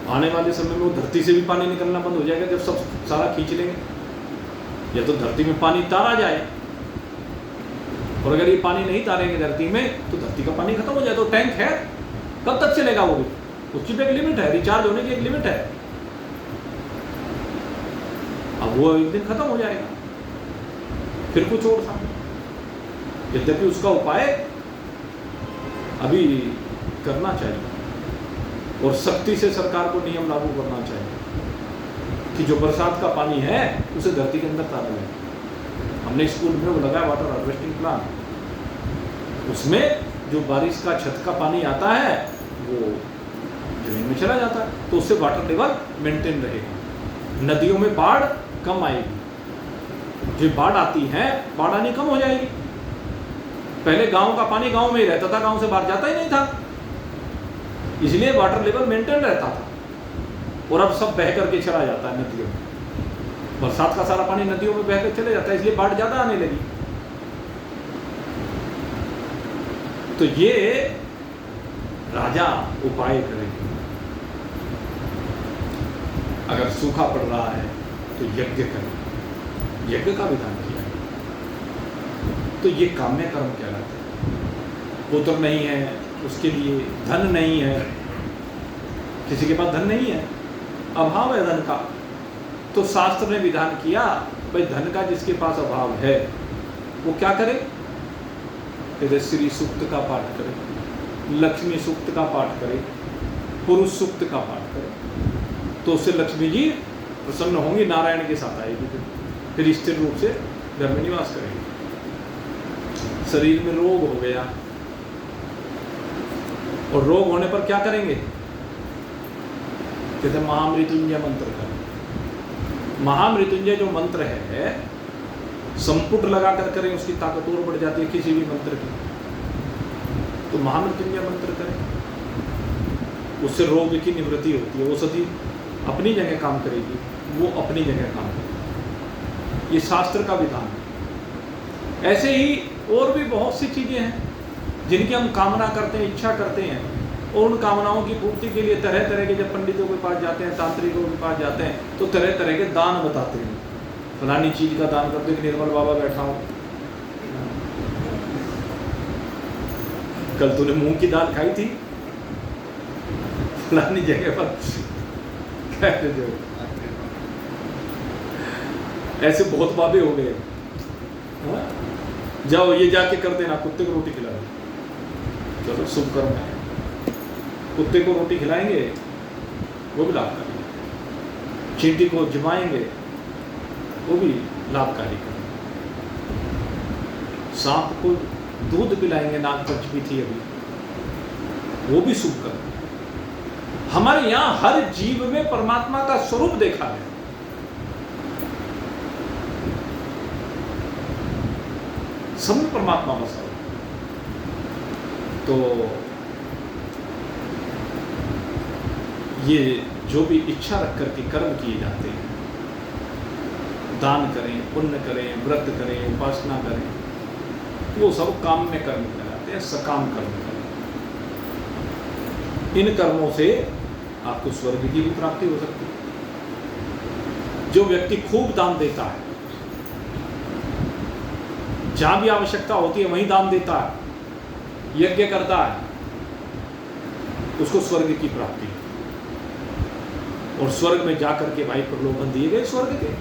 आने वाले समय में वो धरती से भी पानी निकलना बंद हो जाएगा जब सब सारा खींच लेंगे, या तो धरती में पानी तारा जाए, और अगर ये पानी नहीं तारेंगे धरती में तो धरती का पानी खत्म हो जाए। तो टैंक है, कब तक चलेगा वो भी? उसकी भी एक लिमिट है, रिचार्ज होने की एक लिमिट है। अब वो एक दिन खत्म हो जाएगा, फिर कुछ और था। यद्यपि उसका उपाय अभी करना चाहिए और सख्ती से सरकार को नियम लागू करना चाहिए कि जो बरसात का पानी है उसे धरती के अंदर तारा जाए। हमने स्कूल में वो लगाया वाटर हार्वेस्टिंग प्लान, उसमें जो बारिश का छत का पानी आता है वो जमीन में चला जाता है, तो उससे वाटर लेवल मेंटेन रहेगा, नदियों में बाढ़ कम आएगी। जो बाढ़ आती है, बाढ़ आनी कम हो जाएगी। पहले गांव का पानी गांव में ही रहता था, गांव से बाहर जाता ही नहीं था, इसलिए वाटर लेवल मेंटेन रहता था, और अब सब बह करके चला जाता है नदियों में। बरसात का सारा पानी नदियों में बह कर चले जाता है, इसलिए बाढ़ ज्यादा आने लगी। तो ये राजा उपाय करेंगे। अगर सूखा पड़ रहा है तो यज्ञ करें, यज्ञ का विधान किया है। तो ये काम्य कर्म कहलाता है। पुत्र नहीं है, उसके लिए धन नहीं है, किसी के पास धन नहीं है, अभाव है धन का, तो शास्त्र ने विधान किया भाई धन का जिसके पास अभाव है वो क्या करे? कहते श्री सूक्त का पाठ करे, लक्ष्मी सूक्त का पाठ करे, पुरुष सूक्त का पाठ करे, तो उससे लक्ष्मी जी प्रसन्न होंगी, नारायण के साथ आएगी, फिर स्थिर रूप से घर में निवास करेगी। शरीर में रोग हो गया, और रोग होने पर क्या करेंगे? कहते महामृत्युंजय मंत्र करें। महामृत्युंजय जो मंत्र है, संपुट लगाकर करें, उसकी ताकत और बढ़ जाती है किसी भी मंत्र की। तो महामृत्युंजय मंत्र करें, उससे रोग की निवृत्ति होती है। औषधि अपनी जगह काम करेगी, वो अपनी जगह काम करेगी। ये शास्त्र का विधान है। ऐसे ही और भी बहुत सी चीजें हैं जिनकी हम कामना करते हैं, इच्छा करते हैं, और उन कामनाओं की पूर्ति के लिए तरह तरह के जब पंडितों के पास जाते हैं, तांत्रिकों के पास जाते हैं, तो तरह तरह के दान बताते हैं। फलानी चीज का दान करते हैं, निर्मल बाबा बैठा हो, कल तूने मूंग की दाल खाई थी फलानी जगह पर, कहते जो ऐसे बहुत बाबे हो गए। जाओ ये जाके कर देना, कुत्ते को रोटी खिला दो, चलो शुभ कर्म है। कुत्ते को रोटी खिलाएंगे वो भी लाभकारी है, चींटी को जमाएंगे वो भी लाभकारी है, सांप को दूध पिलाएंगे, नागपंचमी थी अभी, वो भी शुभ कर्म है। हमारे यहां हर जीव में परमात्मा का स्वरूप देखा है। सब में परमात्मा बसा है। तो ये जो भी इच्छा रख करके कर्म किए जाते हैं, दान करें, पुण्य करें, व्रत करें, उपासना करें, वो सब काम में कर्म कहलाते हैं, सकाम कर्म करें। इन कर्मों से आपको स्वर्ग की भी प्राप्ति हो सकती है। जो व्यक्ति खूब दान देता है, जहां भी आवश्यकता होती है वहीं दान देता है, यज्ञ करता है, उसको स्वर्ग की प्राप्ति है। और स्वर्ग में जाकर के भाई प्रलोभन दिए गए स्वर्ग के,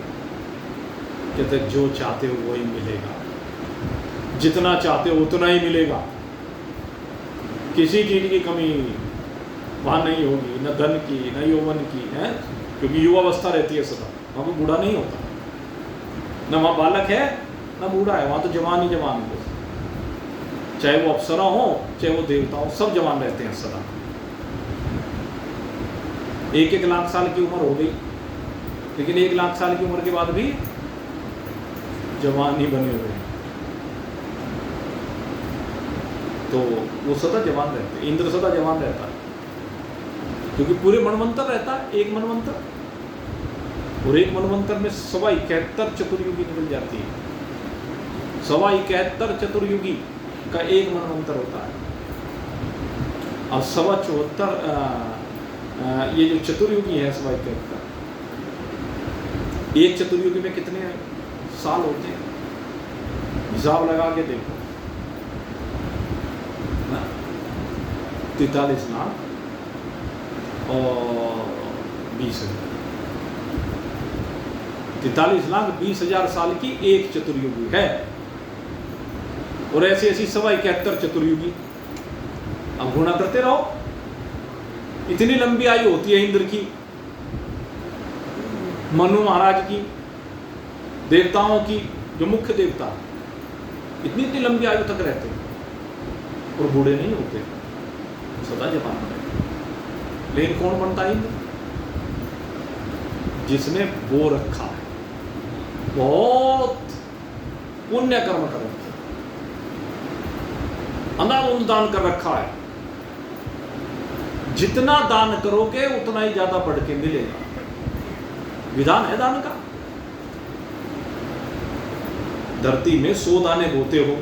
कहते जो चाहते हो वही मिलेगा, जितना चाहते हो उतना ही मिलेगा, किसी चीज की कमी वहां नहीं होगी, न धन की न यौवन की है, क्योंकि युवावस्था रहती है सदा, वहां पर बूढ़ा नहीं होता, न वहां बालक है न बूढ़ा है, वहां तो जवान ही जवान है। चाहे वो अप्सरा हो चाहे वो देवता हो, सब जवान रहते हैं सदा। 1-1 लाख साल की उम्र हो गई, लेकिन 1 लाख साल की उम्र के बाद भी जवान ही बने हुए हैं। तो वो सदा जवान रहते हैं। इंद्र सदा जवान रहता है, क्योंकि पूरे मनवंतर रहता है, एक मनवंतर, और एक मनवंतर में 71 चतुर्युगी निकल जाती है। 71 चतुर्युगी का एक मनवंतर होता है। और 74 ये जो चतुर्युगी है 71, एक चतुर्युगी में कितने साल होते हैं, हिसाब लगा के देखो, 43 लाख और 20,000, 43 लाख 20,000 साल की एक चतुर्युगी है। और ऐसी ऐसी 71 चतुर्युगी, अब गुणा करते रहो। इतनी लंबी आयु होती है इंद्र की, मनु महाराज की, देवताओं की, जो मुख्य देवता, इतनी इतनी लंबी आयु तक रहते हैं और बूढ़े नहीं होते, सदा जवान रहते। लेकिन कौन बनता है इंद्र? जिसने वो रखा है, बहुत पुण्य कर्म कर रखा है, अंधाधुंध दान कर रखा है। जितना दान करोगे उतना ही ज्यादा बढ़ के मिलेगा। विधान है दान का। धरती में 100 दाने बोते हो,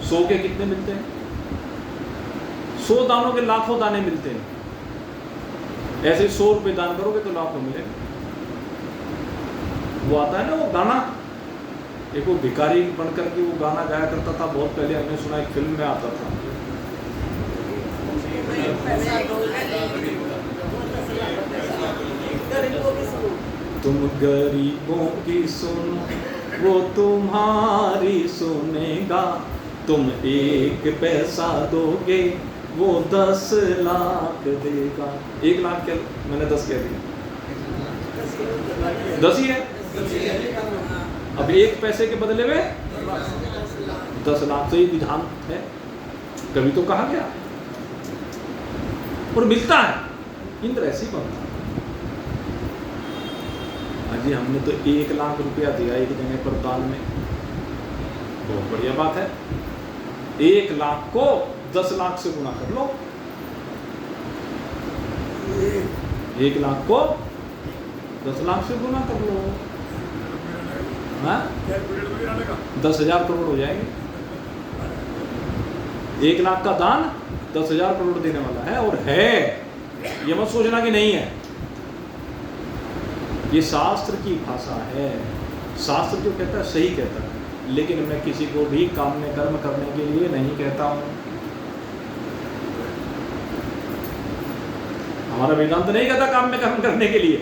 100 के कितने मिलते हैं? 100 दानों के लाखों दाने मिलते हैं। ऐसे 100 रुपए दान करोगे तो लाखों मिलेंगे। वो आता है ना वो गाना, एक वो भिखारी बनकर के वो गाना गाया करता था, बहुत पहले हमने सुना, एक फिल्म में आता था। तुम गरीबों की सुनो वो तुम्हारी सुनेगा, तुम 1 पैसा दोगे वो 10 लाख देगा। 1 लाख क्या, मैंने 10 कह दिया, 10 ही है। अब 1 पैसे के बदले में 10 लाख, तो ये विधान है, कभी तो कहा गया, और मिलता है। इंद्र ऐसे ही बनता है। जी हमने तो 1 लाख रुपया दिया एक जगह पर दान में, बहुत बढ़िया बात है। 1 लाख को 10 लाख से गुना कर लो, 1 लाख को 10 लाख से गुना कर लो, 10,000 करोड़ हो जाएंगे। 1 लाख का दान 10,000 करोड़ देने वाला है, और है, ये मत सोचना कि नहीं है। ये शास्त्र की भाषा है। शास्त्र जो कहता है सही कहता है, लेकिन मैं किसी को भी काम में कर्म करने के लिए नहीं कहता हूं। हमारा वेदांत नहीं कहता काम में कर्म करने के लिए,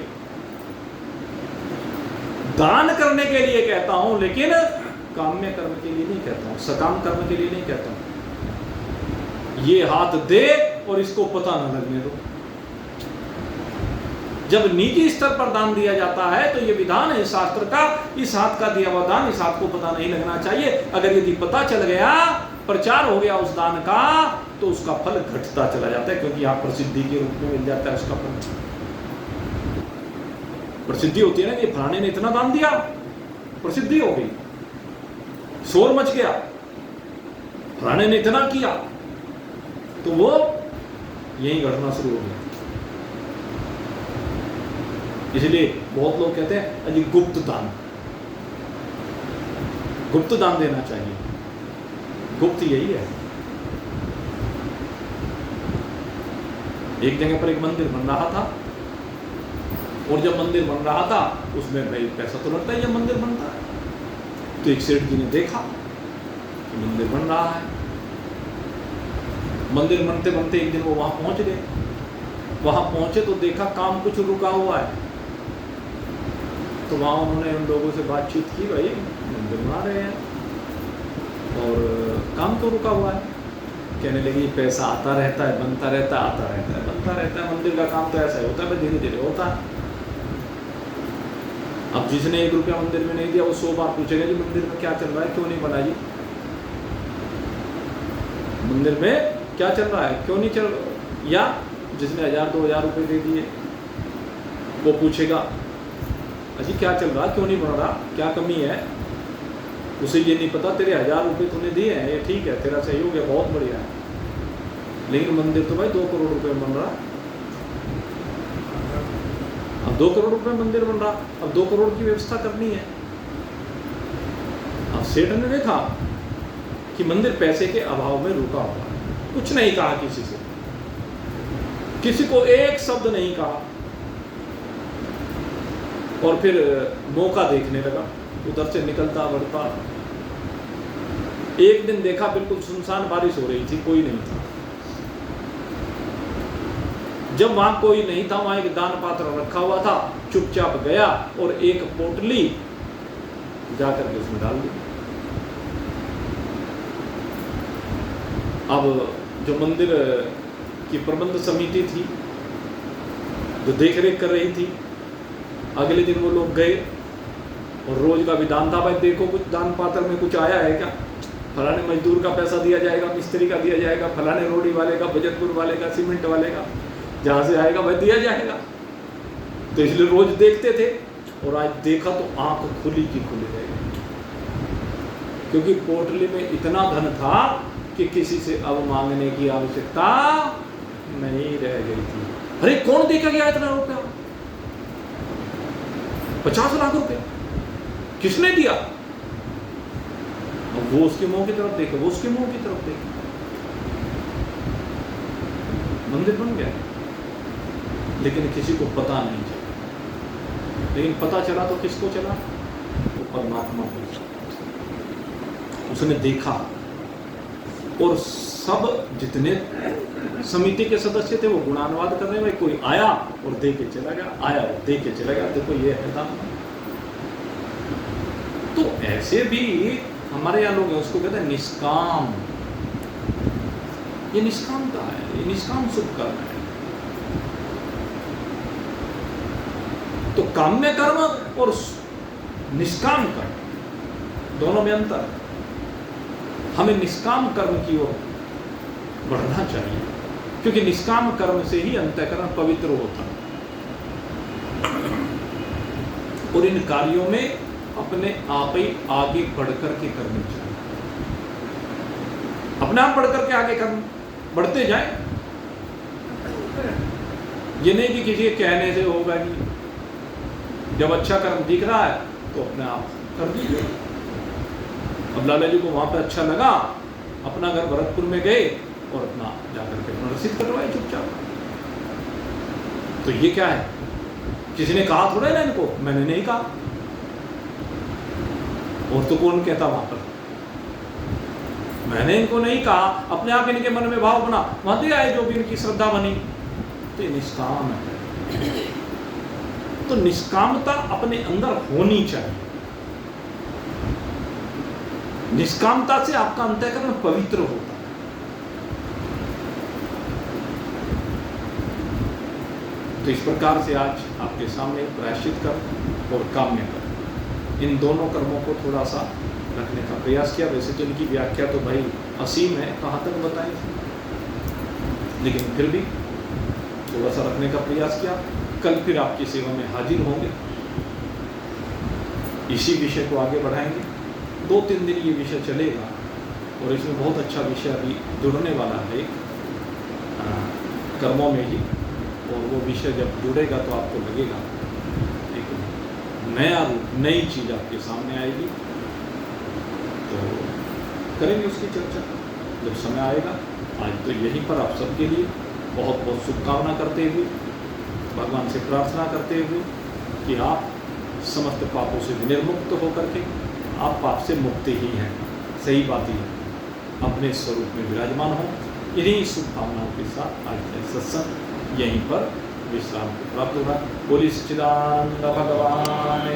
दान करने के लिए कहता हूं, लेकिन काम में कर्म के लिए नहीं कहता हूं, सकाम कर्म के लिए नहीं कहता हूं। ये हाथ दे और इसको पता न लगने दो। जब निजी स्तर पर दान दिया जाता है तो ये विधान है शास्त्र का, इस हाथ का दिया हुआ दान इस हाथ को पता नहीं लगना चाहिए। अगर यदि पता चल गया प्रचार हो गया उस दान का तो उसका फल घटता चला जाता है, क्योंकि यहाँ प्रसिद्धि के रूप में मिल जाता है उसका फल। प्रसिद्धि होती है ना कि फलाने ने इतना दान दिया, प्रसिद्धि हो गई, शोर मच गया, फलाने ने इतना किया, तो वो यही घटना शुरू हो गया। इसलिए बहुत लोग कहते हैं अजी गुप्त दान, गुप्त दान देना चाहिए। गुप्त यही है। एक जगह पर एक मंदिर बन रहा था, और जब मंदिर बन रहा था उसमें भाई पैसा तो लगता है जब मंदिर बनता है। तो एक सेठ जी ने देखा कि मंदिर बन रहा है। मंदिर बनते बनते एक दिन वो वहां पहुंच गए। वहां पहुंचे तो देखा काम कुछ रुका हुआ है। तो वहां उन्होंने उन लोगों से बातचीत की, भाई मंदिर बना रहे हैं और काम तो रुका हुआ है। कहने लगी पैसा आता रहता है, बनता रहता है, आता रहता है, बनता रहता है। मंदिर का काम तो ऐसा ही होता है, धीरे धीरे होता है। अब जिसने 1 रुपया मंदिर में नहीं दिया वो 100 बार पूछेगा जी मंदिर में क्या चल रहा है, क्यों नहीं बना जी, मंदिर में क्या चल रहा है, क्यों नहीं चल रहा। या जिसने 1000-2000 रुपये दे दिए वो पूछेगा अजी क्या चल रहा, क्यों नहीं बन रहा, क्या कमी है। उसे ये नहीं पता तेरे 1000 रुपये तूने दिए हैं, ये ठीक है, तेरा सहयोग है, बहुत बढ़िया है, लेकिन मंदिर तो भाई 2 करोड़ रुपये बन रहा। अब 2 करोड़ रुपये मंदिर बन रहा, अब 2 करोड़ की व्यवस्था करनी है। अब सेठ ने देखा कि मंदिर पैसे के अभाव में रुका हुआ है, कुछ नहीं कहा किसी से, किसी को एक शब्द नहीं कहा, और फिर मौका देखने लगा, उधर से निकलता बढ़ता। एक दिन देखा बिल्कुल सुनसान, बारिश हो रही थी, कोई नहीं था। जब वहां कोई नहीं था, वहां एक दान पात्र रखा हुआ था, चुपचाप गया और एक पोटली जाकर के उसमें डाल दी। अब जो मंदिर की प्रबंध समिति थी जो देख रेख कर रही थी, अगले दिन वो लोग गए और रोज का विधान था, भाई देखो कुछ दान पात्र में कुछ आया है क्या, फलाने मजदूर का पैसा दिया जाएगा, मिस्त्री का दिया जाएगा, फलाने रोड़ी वाले का, बजटपुर वाले का, सीमेंट वाले का, जहाँ से आएगा भाई दिया जाएगा। तो इसलिए रोज देखते थे, और आज देखा तो आंख खुली की खुली रह गई, क्योंकि पोटली में इतना धन था कि किसी से अब मांगने की आवश्यकता नहीं रह गई थी। अरे कौन देकर गया इतना रुपया, 50 लाख रुपया किसने दिया। अब वो उसके मुंह की तरफ देखे, वो उसके मुंह की तरफ देखे, मंदिर बन गया, लेकिन किसी को पता नहीं चला। लेकिन पता चला तो किसको चला, वो परमात्मा को। उसने देखा, और सब जितने समिति के सदस्य थे वो गुणानुवाद कर रहे हैं, भाई कोई आया और दे के चला गया, आया और दे के चला गया, देखो ये है दान। तो ऐसे भी हमारे यहाँ लोग हैं, उसको कहते हैं निष्काम। ये निष्कामता है, ये निष्काम शुभ कर्म है। तो काम्य कर्म और निष्काम कर्म दोनों में अंतर है। हमें निष्काम कर्म की ओर बढ़ना चाहिए, क्योंकि निष्काम कर्म से ही अंतःकरण पवित्र होता है। और इन कार्यों में अपने आप ही आगे बढ़ करके करने चाहिए, अपने आप बढ़ करके आगे बढ़ते जाए। ये नहीं कि किसी के कहने से होगा, नहीं, जब अच्छा कर्म दिख रहा है तो अपने आप कर दीजिए। अब लाला जी को वहां पर अच्छा लगा, अपना घर भरतपुर में गए और अपना जाकर के अपना रसीद कटवाए चुपचाप। तो ये क्या है, किसी ने कहा थोड़ा ना इनको, मैंने नहीं कहा, और तो कौन कहता वहां पर, मैंने इनको नहीं कहा, अपने आप इनके मन में भाव बना, वहां दिया है जो भी इनकी श्रद्धा बनी। तो ये निष्काम है। तो निष्कामता अपने अंदर होनी चाहिए। निष्कामता से आपका अंतःकरण पवित्र होता है। तो इस प्रकार से आज आपके सामने प्रायश्चित कर्म और काम्य कर्म, इन दोनों कर्मों को थोड़ा सा रखने का प्रयास किया। वैसे तो इनकी व्याख्या तो भाई असीम है, कहाँ तक बताएं, लेकिन फिर भी थोड़ा सा रखने का प्रयास किया। कल फिर आपकी सेवा में हाजिर होंगे, इसी विषय को आगे बढ़ाएंगे। 2-3 दिन ये विषय चलेगा और इसमें बहुत अच्छा विषय अभी जुड़ने वाला है कर्मों में ही, और वो विषय जब जुड़ेगा तो आपको लगेगा एक नया रूप, नई चीज़ आपके सामने आएगी। तो करेंगे उसकी चर्चा जब समय आएगा। आज तो यहीं पर आप सबके लिए बहुत बहुत शुभकामना करते हुए, भगवान से प्रार्थना करते हुए कि आप समस्त पापों से विनिर्मुक्त होकर के आप पाप से मुक्त ही हैं। सही बात ही है, अपने स्वरूप में विराजमान हो। इन्हीं शुभकामनाओं के साथ आज का सत्संग यहीं पर विश्राम को प्राप्त होगा। बोलिए सच्चिदानंद भगवान